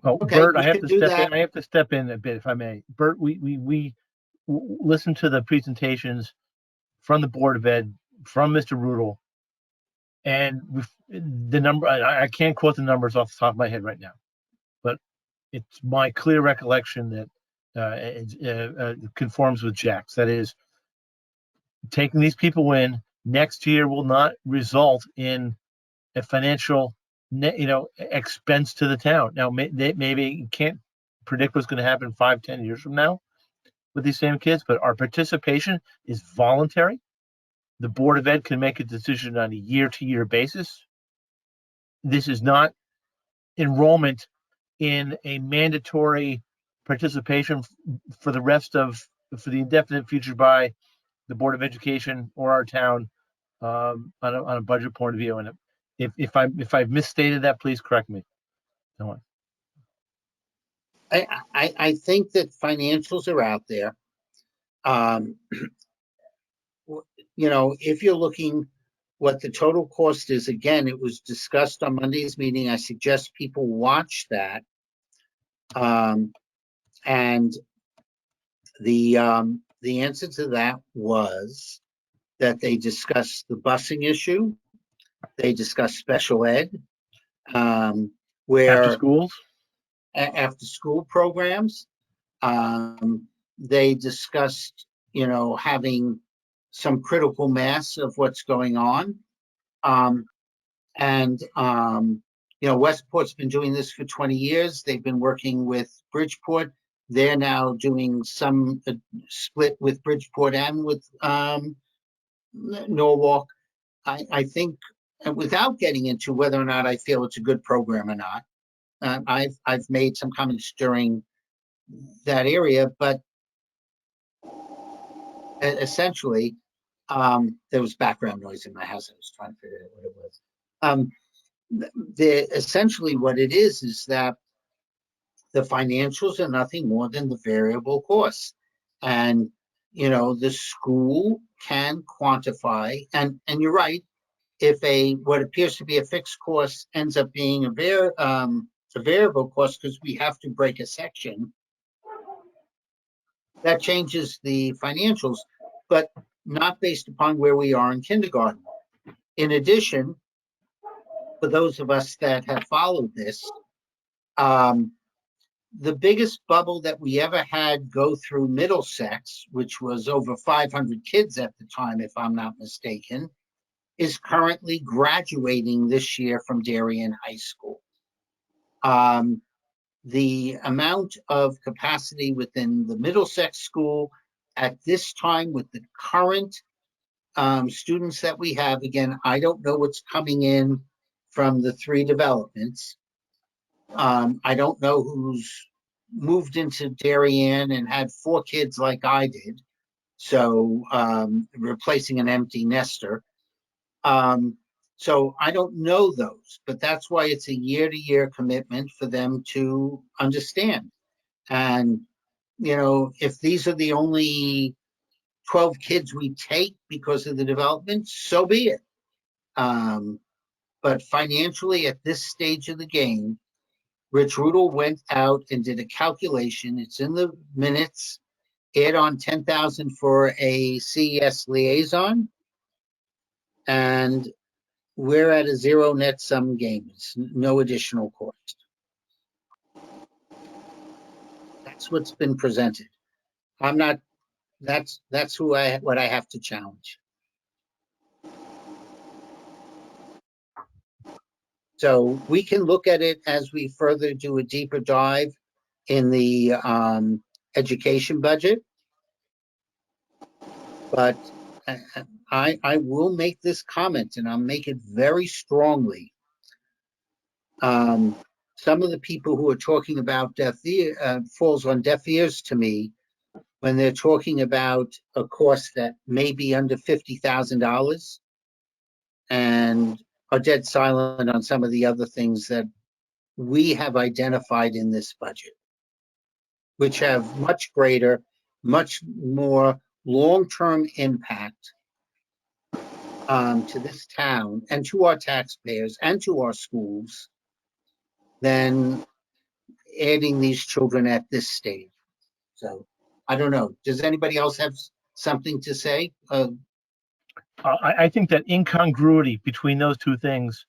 C: Well,
D: Okay,
C: Bert,
D: we
C: I have
D: could
C: to
D: do
C: step
D: that.
C: in. I have to step in a bit, if I may. Bert, we listened to the presentations from the Board of Ed, from Mr. Rudel, and the number, I can't quote the numbers off the top of my head right now, but it's my clear recollection that conforms with Jack's. That is, taking these people in next year will not result in a financial expense to the town. Now, maybe you can't predict what's going to happen 5-10 years from now with these same kids, but our participation is voluntary. The Board of Ed can make a decision on a year-to-year basis. This is not enrollment in a mandatory participation for the indefinite future by the Board of Education or our town on a budget point of view. And if I've misstated that, please correct me. No.
D: I think that financials are out there. If you're looking what the total cost is, again, it was discussed on Monday's meeting. I suggest people watch that. And the answer to that was that they discussed the busing issue. They discussed special ed, where
C: After schools?
D: After school programs. They discussed, having some critical mass of what's going on. Westport's been doing this for 20 years. They've been working with Bridgeport. They're now doing some split with Bridgeport and with Norwalk. I think, without getting into whether or not I feel it's a good program or not, I've made some comments during that area, but essentially, There was background noise in my house. I was trying to figure out what it was. Essentially what it is that the financials are nothing more than the variable costs. And, you know, the school can quantify, and you're right, if what appears to be a fixed cost ends up being a variable cost because we have to break a section, that changes the financials, but not based upon where we are in kindergarten. In addition, for those of us that have followed this, the biggest bubble that we ever had go through Middlesex, which was over 500 kids at the time, if I'm not mistaken, is currently graduating this year from Darien High School. The amount of capacity within the Middlesex school at this time with the current students that we have, again, I don't know what's coming in from the 3 developments. I don't know who's moved into Darien and had 4 kids like I did. So replacing an empty nester. So I don't know those, but that's why it's a year-to-year commitment for them to understand. And, you know, if these are the only 12 kids we take because of the development, so be it. But financially, at this stage of the game, Rich Rudel went out and did a calculation. It's in the minutes. Add on 10,000 for a CES liaison, and we're at a 0 net sum game. It's no additional cost. That's what's been presented. I'm not. That's what I have to challenge. So we can look at it as we further do a deeper dive in the education budget. But I will make this comment, and I'll make it very strongly. Some of the people who are talking about falls on deaf ears to me when they're talking about a cost that may be under $50,000 and are dead silent on some of the other things that we have identified in this budget, which have much greater, much more long-term impact to this town and to our taxpayers and to our schools than adding these children at this stage. So I don't know. Does anybody else have something to say?
C: I think that incongruity between those two things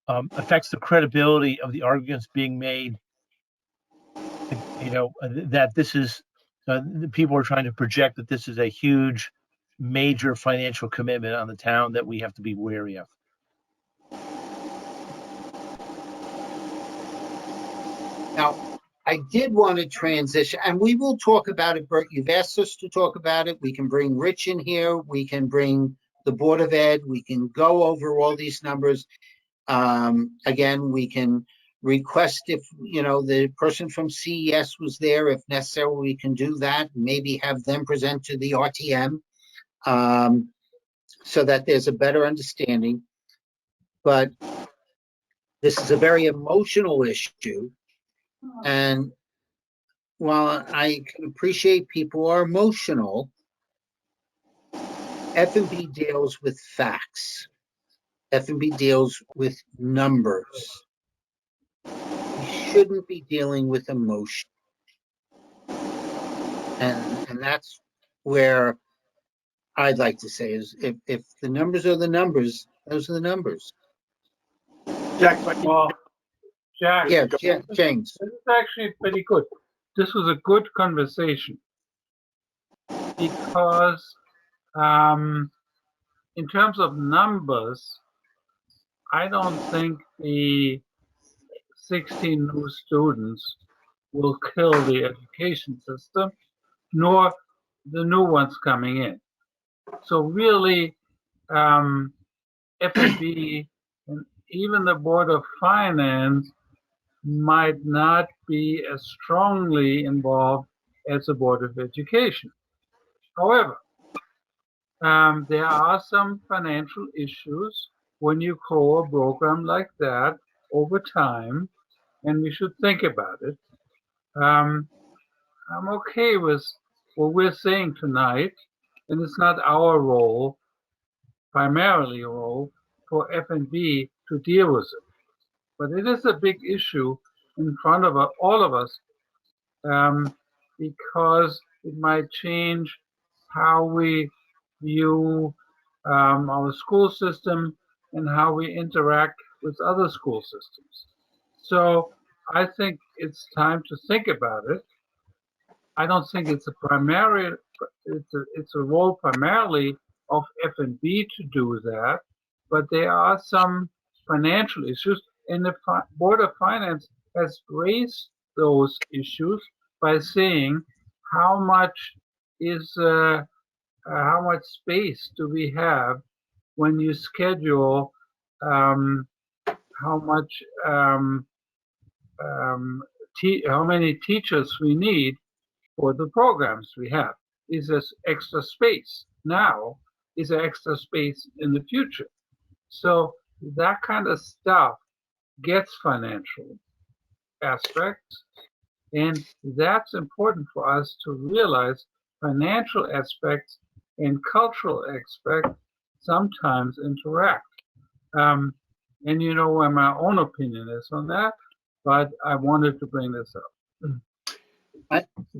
C: affects the credibility of the arguments being made. You know, that this is, the people are trying to project that this is a huge, major financial commitment on the town that we have to be wary of.
D: Now, I did want to transition, and we will talk about it, Bert. You've asked us to talk about it. We can bring Rich in here. We can bring the Board of Ed. We can go over all these numbers. Again, we can request if, you know, the person from CES was there. If necessary, we can do that. Maybe have them present to the RTM so that there's a better understanding. But this is a very emotional issue. And while I can appreciate people are emotional, F&B deals with facts. F&B deals with numbers. We shouldn't be dealing with emotion. And that's where I'd like to say is if the numbers are the numbers, those are the numbers.
G: Jack, well, Jack.
D: Yeah, James.
G: This is actually pretty good. This was a good conversation because in terms of numbers, I don't think the 16 new students will kill the education system, nor the new ones coming in. So really, F&B and even the Board of Finance might not be as strongly involved as the Board of Education. However, there are some financial issues when you grow a program like that over time, and we should think about it. I'm okay with what we're saying tonight, and it's not our role, primarily a role, for F&B to deal with it. But it is a big issue in front of all of us, because it might change how we view our school system and how we interact with other school systems. So I think it's time to think about it. I don't think it's it's a role primarily of F&B to do that, but there are some financial issues, and the Board of Finance has raised those issues by saying how much space do we have when you schedule how many teachers we need for the programs we have. Is there extra space now? Is there extra space in the future? So that kind of stuff gets financial aspects, and that's important for us to realize. Financial aspects and cultural aspects sometimes interact. And you know what my own opinion is on that, but I wanted to bring this up.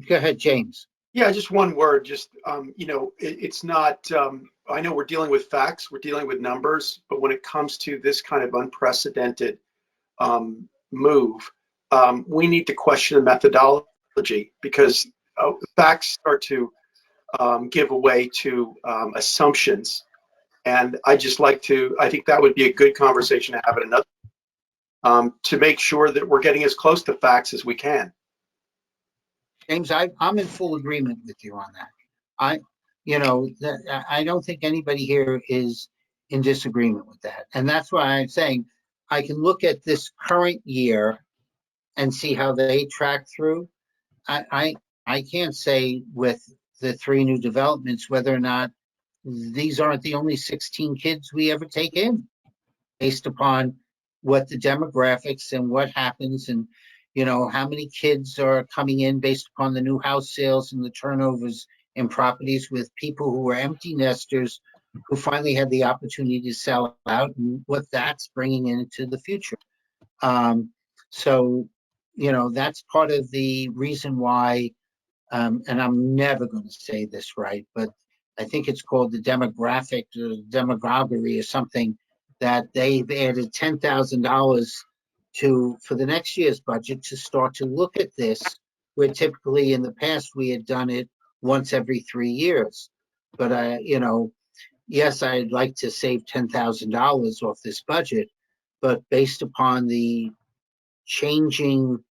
D: Go ahead, James.
H: Yeah, just one word. Just it's not. I know we're dealing with facts, we're dealing with numbers, but when it comes to this kind of unprecedented move, we need to question the methodology, because facts start to give way to assumptions. And I think that would be a good conversation to have at another, to make sure that we're getting as close to facts as we can.
D: James, I'm in full agreement with you on that. I don't think anybody here is in disagreement with that. And that's why I'm saying I can look at this current year and see how they track through. I can't say with the 3 new developments whether or not these aren't the only 16 kids we ever take in, based upon what the demographics and what happens, and how many kids are coming in based upon the new house sales and the turnovers in properties with people who were empty nesters who finally had the opportunity to sell out, and what that's bringing into the future. So that's part of the reason why, and I'm never going to say this right, but I think it's called the demographic or demography or something, that they've added $10,000 for the next year's budget to start to look at this, where typically in the past we had done it once every 3 years. But yes, I'd like to save $10,000 off this budget, but based upon the changing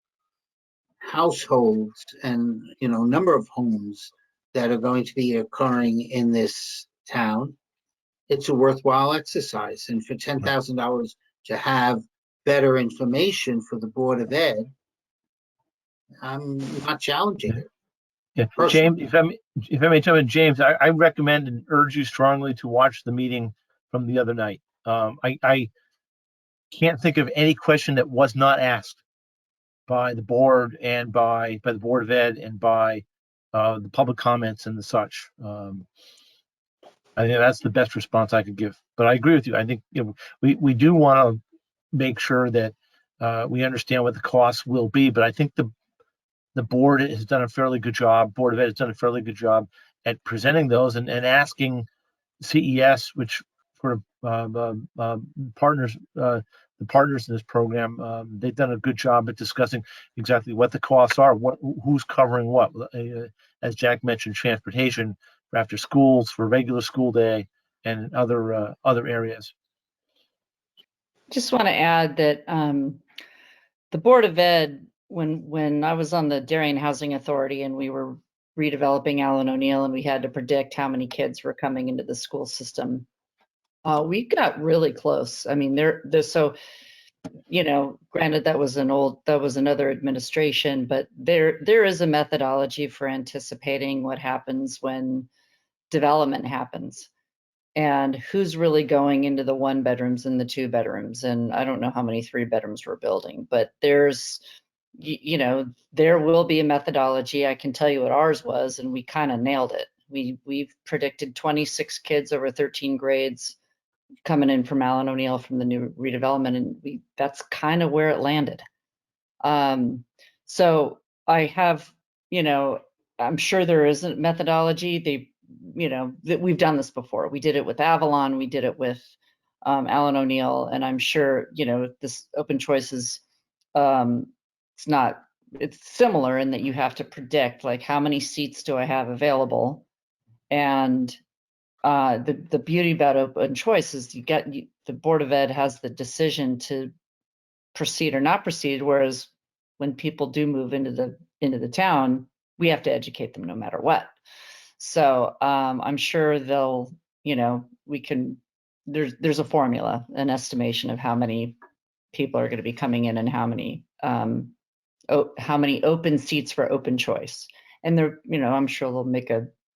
D: households and number of homes that are going to be occurring in this town, it's a worthwhile exercise. And for $10,000 to have better information for the Board of Ed, I'm not challenging it.
C: Yeah, James, if I may jump in, James, I recommend and urge you strongly to watch the meeting from the other night. I can't think of any question that was not asked by the board and by the Board of Ed and by the public comments and the such. I think that's the best response I could give. But I agree with you. I think we do want to make sure that we understand what the costs will be. But I think the board has done a fairly good job. Board of Ed has done a fairly good job at presenting those and asking CES, which for partners, the partners in this program, they've done a good job at discussing exactly what the costs are, who's covering what. As Jack mentioned, transportation for after schools, for regular school day, and other areas.
A: Just want to add that the Board of Ed, when I was on the Darien Housing Authority and we were redeveloping Allen O'Neill and we had to predict how many kids were coming into the school system, we got really close. I mean, there's so, granted that was another administration, but there is a methodology for anticipating what happens when development happens. and who's really going into the 1 bedrooms and the 2 bedrooms. And I don't know how many 3 bedrooms we're building, but there's, you know, there will be a methodology. I can tell you what ours was, and we kind of nailed it. We've predicted 26 kids over 13 grades coming in from Allen O'Neill from the new redevelopment, and that's kind of where it landed. So I have, you know, I'm sure there is a methodology. You know, that we've done this before. We did it with Avalon, we did it with Allen O'Neill, and I'm sure, you know, this open choice is, it's similar in that you have to predict, like, how many seats do I have available? And the beauty about open choice is the Board of Ed has the decision to proceed or not proceed, whereas when people do move into the town, we have to educate them no matter what. So I'm sure they'll, you know, there's a formula, an estimation of how many people are going to be coming in and how many open seats for open choice. And they're, you know, I'm sure they'll make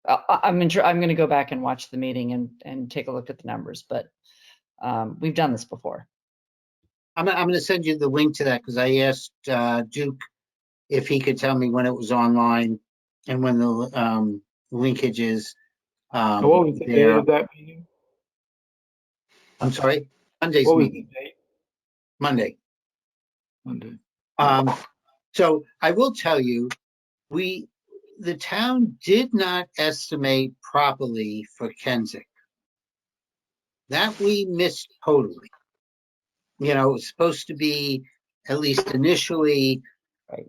A: I'm going to go back and watch the meeting and take a look at the numbers, but we've done this before.
D: I'm going to send you the link to that because I asked Duke if he could tell me when it was online and when the linkage is.
B: What was the date of that meeting?
D: I'm sorry, Monday's
B: What was
D: meeting.
B: the date?
D: Monday.
B: Monday.
D: So I will tell you, the town did not estimate properly for Kensick. That we missed totally. You know, it was supposed to be, at least initially,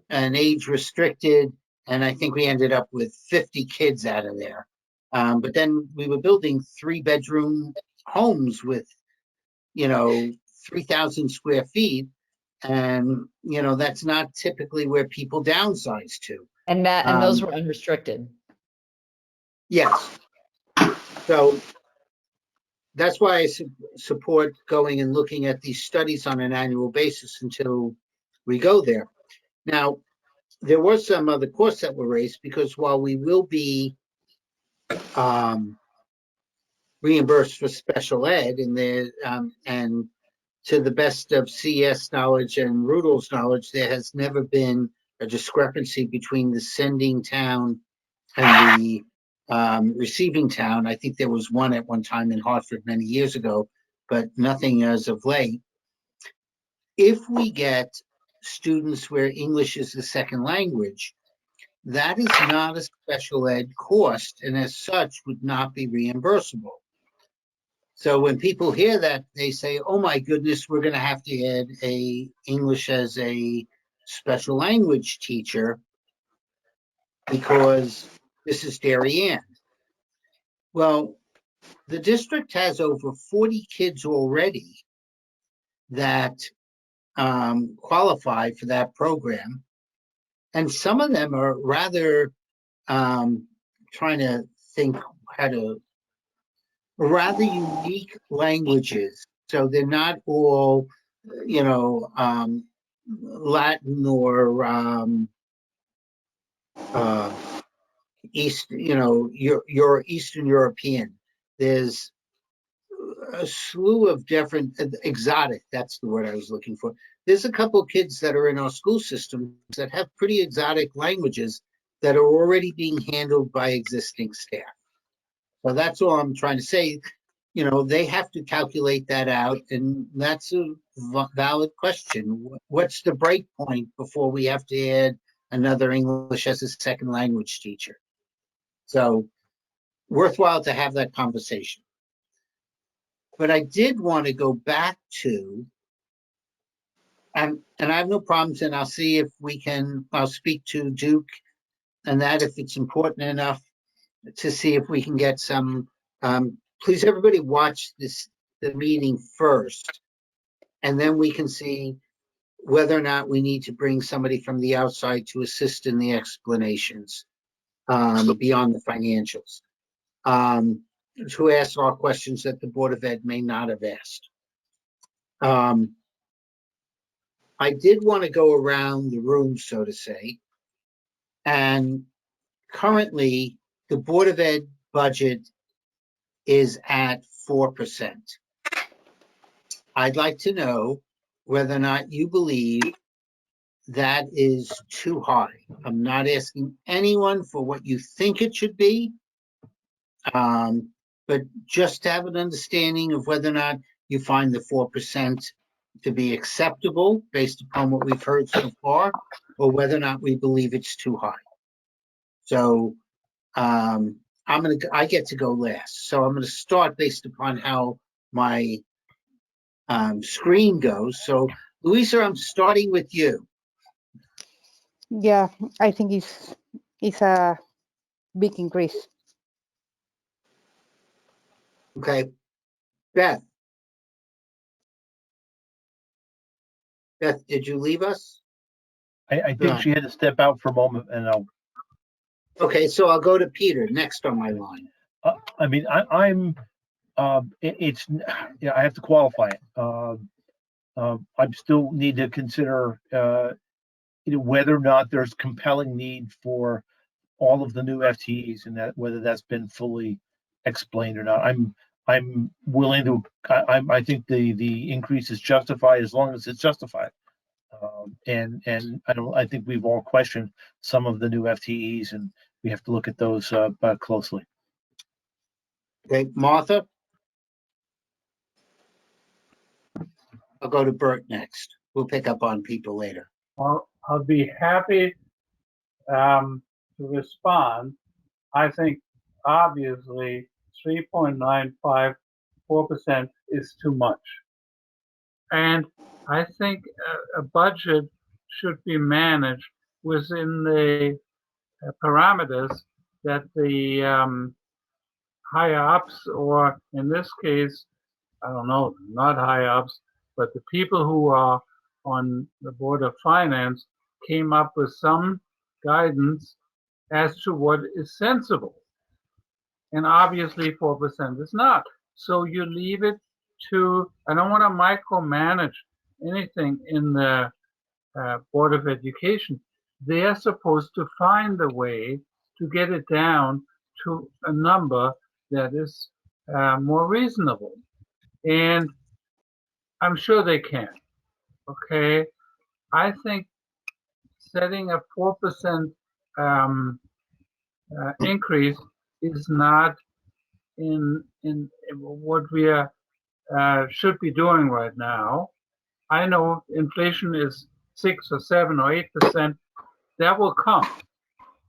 D: an age restricted, and I think we ended up with 50 kids out of there. But then we were building 3-bedroom homes with, you know, 3,000 square feet. And, you know, that's not typically where people downsize to.
A: And those were unrestricted.
D: Yes. So that's why I support going and looking at these studies on an annual basis until we go there. Now, there was some other costs that were raised because while we will be reimbursed for special ed and to the best of CS knowledge and Rudolph's knowledge, there has never been a discrepancy between the sending town and the receiving town. I think there was one at one time in Hartford many years ago, but nothing as of late. If we get students where English is the second language, that is not a special ed cost, and as such would not be reimbursable. So when people hear that, they say, oh my goodness, we're going to have to add a English as a special language teacher because this is Darien. Well, the district has over 40 kids already that qualify for that program. And some of them are rather trying to think how to rather unique languages. So they're not all, you know, Latin or East, you know, your Eastern European. There's a slew of different exotic. That's the word I was looking for. There's a couple of kids that are in our school system that have pretty exotic languages that are already being handled by existing staff. So that's all I'm trying to say. You know, they have to calculate that out, and that's a valid question. What's the break point before we have to add another English as a second language teacher? So worthwhile to have that conversation. But I did want to go back to, and I have no problems, and I'll see if we can, I'll speak to Duke and that if it's important enough to see if we can get some, please everybody watch the meeting first, and then we can see whether or not we need to bring somebody from the outside to assist in the explanations beyond the financials. To ask all questions that the Board of Ed may not have asked. I did want to go around the room, so to say, and currently the Board of Ed budget is at 4%. I'd like to know whether or not you believe that is too high. I'm not asking anyone for what you think it should be, but just to have an understanding of whether or not you find the 4% to be acceptable based upon what we've heard so far, or whether or not we believe it's too high. So I get to go last. So I'm gonna start based upon how my screen goes. So Louisa, I'm starting with you.
E: Yeah, I think it's a big increase.
D: Okay. Beth. Beth, did you leave us?
C: I think she had to step out for a moment, and
D: Okay, so I'll go to Peter next on my line.
C: I mean, it's yeah, I have to qualify it. I still need to consider whether or not there's compelling need for all of the new FTEs, and that whether that's been fully explained or not. I'm willing to. I think the increase is justified as long as it's justified. And I think we've all questioned some of the new FTEs, and we have to look at those closely.
D: Okay, Martha? I'll go to Bert next. We'll pick up on people later.
G: I'll be happy to respond. I think obviously 3.954% is too much. And I think a budget should be managed within the parameters that the higher ups, or in this case, I don't know, not higher ups, but the people who are on the Board of Finance came up with some guidance as to what is sensible. And obviously 4% is not. So you leave it to, I don't want to micromanage anything in the Board of Education. They're supposed to find a way to get it down to a number that is more reasonable. And I'm sure they can. Okay. I think setting a 4% increase is not in what we are should be doing right now. I know inflation is 6 or 7 or 8%. That will come.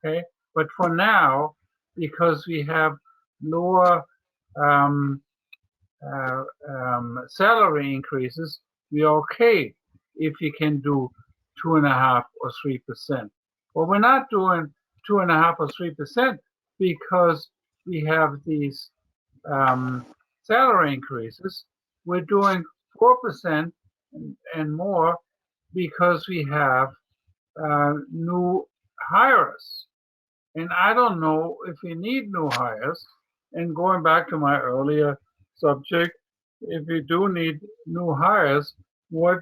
G: Okay, but for now, because we have lower salary increases, we're okay if you can do 2.5 or 3%. Well, we're not doing 2.5 or 3% because we have these salary increases. We're doing 4% and more because we have new hires. And I don't know if we need new hires. And going back to my earlier subject, if we do need new hires, what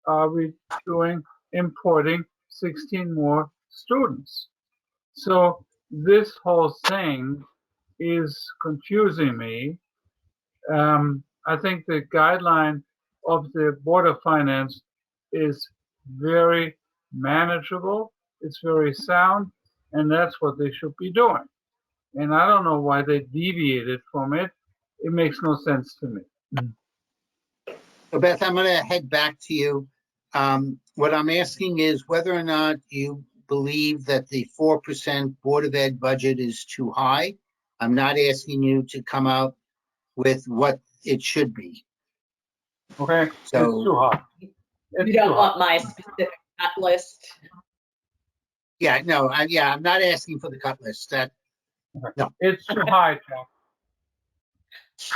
G: are we doing importing 16 more students? So this whole thing is confusing me. I think the guideline of the Board of Finance is very manageable. It's very sound, and that's what they should be doing. And I don't know why they deviated from it. It makes no sense to me.
D: So Beth, I'm going to head back to you. What I'm asking is whether or not you believe that the 4% Board of Ed budget is too high. I'm not asking you to come out with what it should be.
G: Okay,
D: So,
G: it's too high.
I: You don't want my specific cut list.
D: yeah, no, I'm not asking for the cut list. That no,
G: It's too high,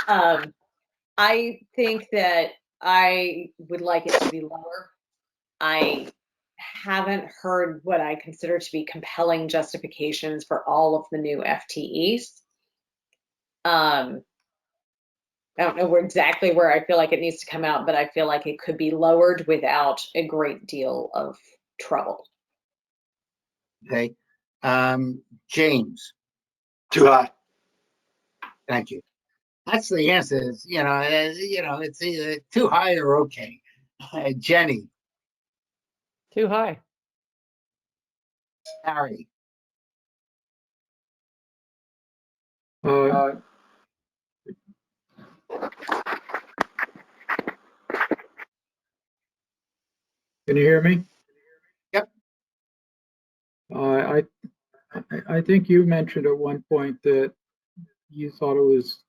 G: Jack.
I: I think that I would like it to be lower. I haven't heard what I consider to be compelling justifications for all of the new FTEs. I don't know exactly where I feel like it needs to come out, but I feel like it could be lowered without a great deal of trouble.
D: okay. James.
H: Too high.
D: Thank you. That's the answer. Is, it's either too high or okay. Jenny,
A: Too high.
D: Harry,
B: Uh, Can you hear me?
D: Yep.
B: I think you mentioned at one point that you thought it was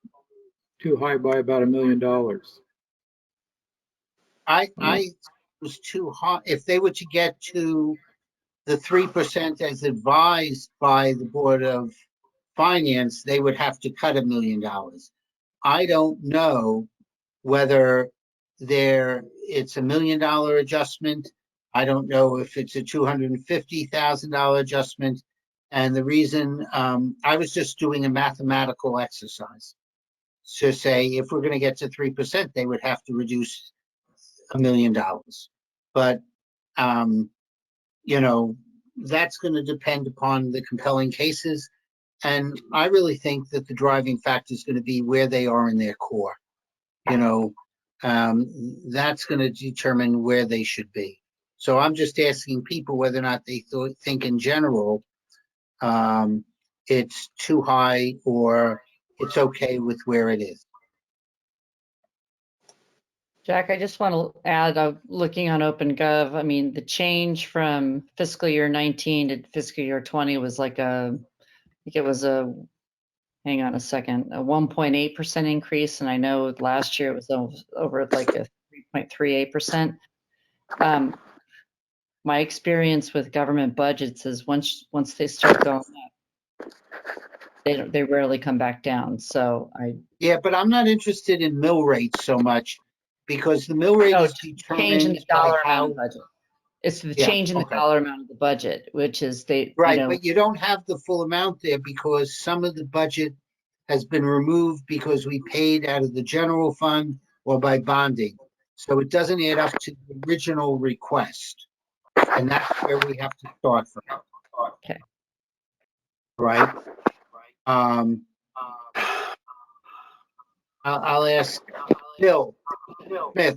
B: too high by about $1 million.
D: I was too high. If they were to get to the 3% as advised by the Board of Finance, they would have to cut $1 million. I don't know whether it's $1 million adjustment. I don't know if it's a $250,000 adjustment. And the reason I was just doing a mathematical exercise to say if we're going to get to 3%, they would have to reduce $1 million. But that's going to depend upon the compelling cases. And I really think that the driving factor is going to be where they are in their core. That's going to determine where they should be. So I'm just asking people whether or not they think in general it's too high or it's okay with where it is.
A: Jack, I just want to add, looking on OpenGov, I mean, the change from fiscal year 19 to fiscal year 20 was like hang on a second, a 1.8% increase. And I know last year it was over like a 3.38%. My experience with government budgets is once they start going up, they rarely come back down. So
D: Yeah, but I'm not interested in mill rates so much because the mill rate is determined
A: change in the dollar
D: by
A: amount of budget. It's the change in the dollar amount of the budget, which is
D: right, but you don't have the full amount there because some of the budget has been removed because we paid out of the general fund or by bonding. So it doesn't add up to the original request. And that's where we have to start from.
A: Okay.
D: Right. I'll ask Bill Smith.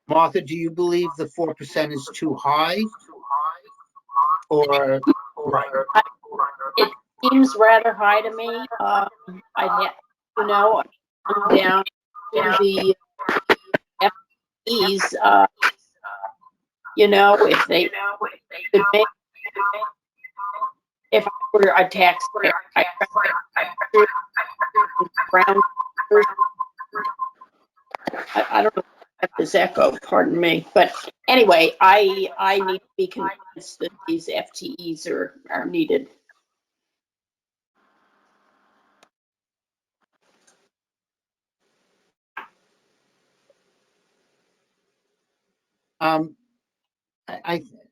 D: Martha, do you believe the 4% is too high? Or
F: It seems rather high to me. I'm down to the FTEs, if they could make, if I were a taxpayer, I don't know if this echo, pardon me, but anyway, I need to be convinced that these FTEs are needed.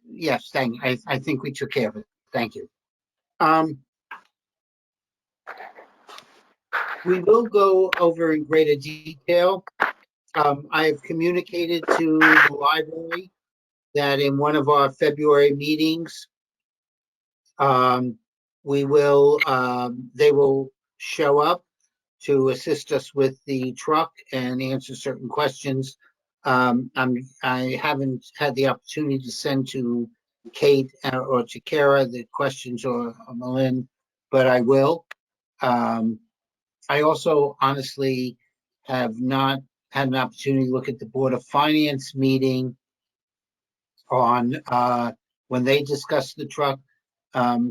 D: Yes, I think we took care of it. Thank you. We will go over in greater detail. I have communicated to the library that in one of our February meetings, they will show up to assist us with the truck and answer certain questions. I haven't had the opportunity to send to Kate or to Kara the questions or Malin, but I will. I also honestly have not had an opportunity to look at the Board of Finance meeting on when they discussed the truck.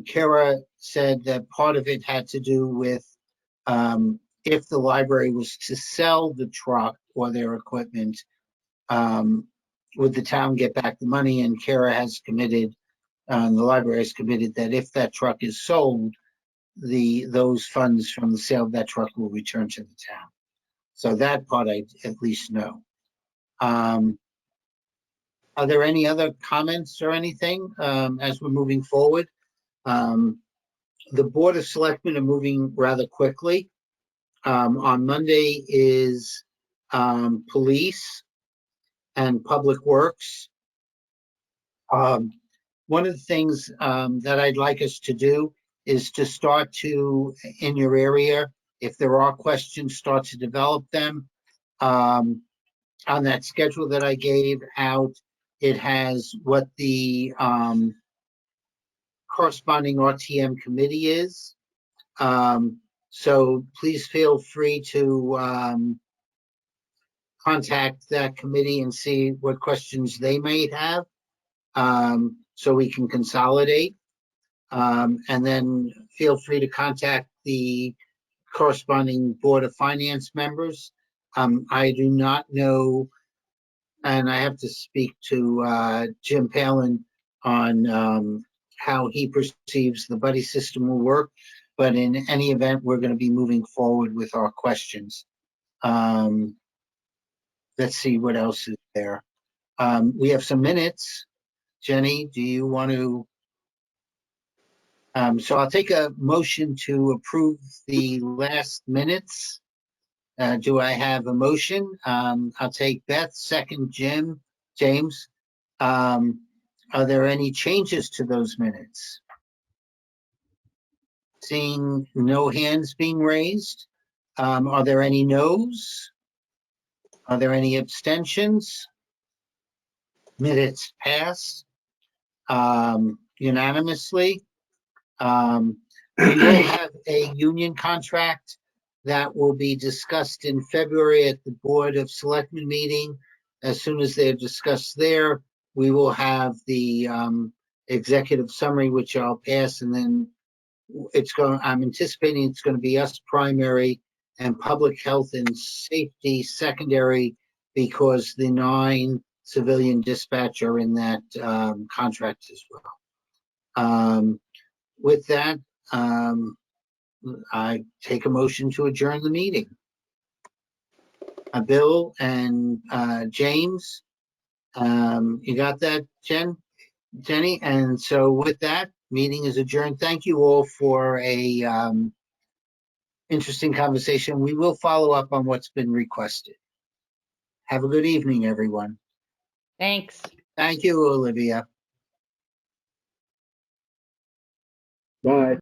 D: Kara said that part of it had to do with if the library was to sell the truck or their equipment, would the town get back the money? And Kara has committed, the library has committed that if that truck is sold, those funds from the sale of that truck will return to the town. So that part I at least know. Are there any other comments or anything as we're moving forward? The Board of Selectmen are moving rather quickly. On Monday is police and public works. One of the things that I'd like us to do is to start to, in your area, if there are questions, start to develop them. On that schedule that I gave out, it has what the corresponding RTM committee is. So please feel free to contact that committee and see what questions they might have, so we can consolidate. And then feel free to contact the corresponding Board of Finance members. I do not know, and I have to speak to Jim Palin on how he perceives the buddy system will work. But in any event, we're going to be moving forward with our questions. Let's see what else is there. We have some minutes. Jenny, do you want to? So I'll take a motion to approve the last minutes. Do I have a motion? I'll take Beth, second James. Are there any changes to those minutes? Seeing no hands being raised. Are there any noes? Are there any abstentions? Minutes pass unanimously. We will have a union contract that will be discussed in February at the Board of Selectmen meeting. As soon as they're discussed there, we will have the executive summary, which I'll pass, and then I'm anticipating it's going to be us primary and public health and safety secondary, because the 9 civilian dispatch are in that contract as well. With that, I take a motion to adjourn the meeting. Bill and James, you got that, Jenny? And so with that, meeting is adjourned. Thank you all for a interesting conversation. We will follow up on what's been requested. Have a good evening, everyone.
A: Thanks.
D: Thank you, Olivia.
B: Bye.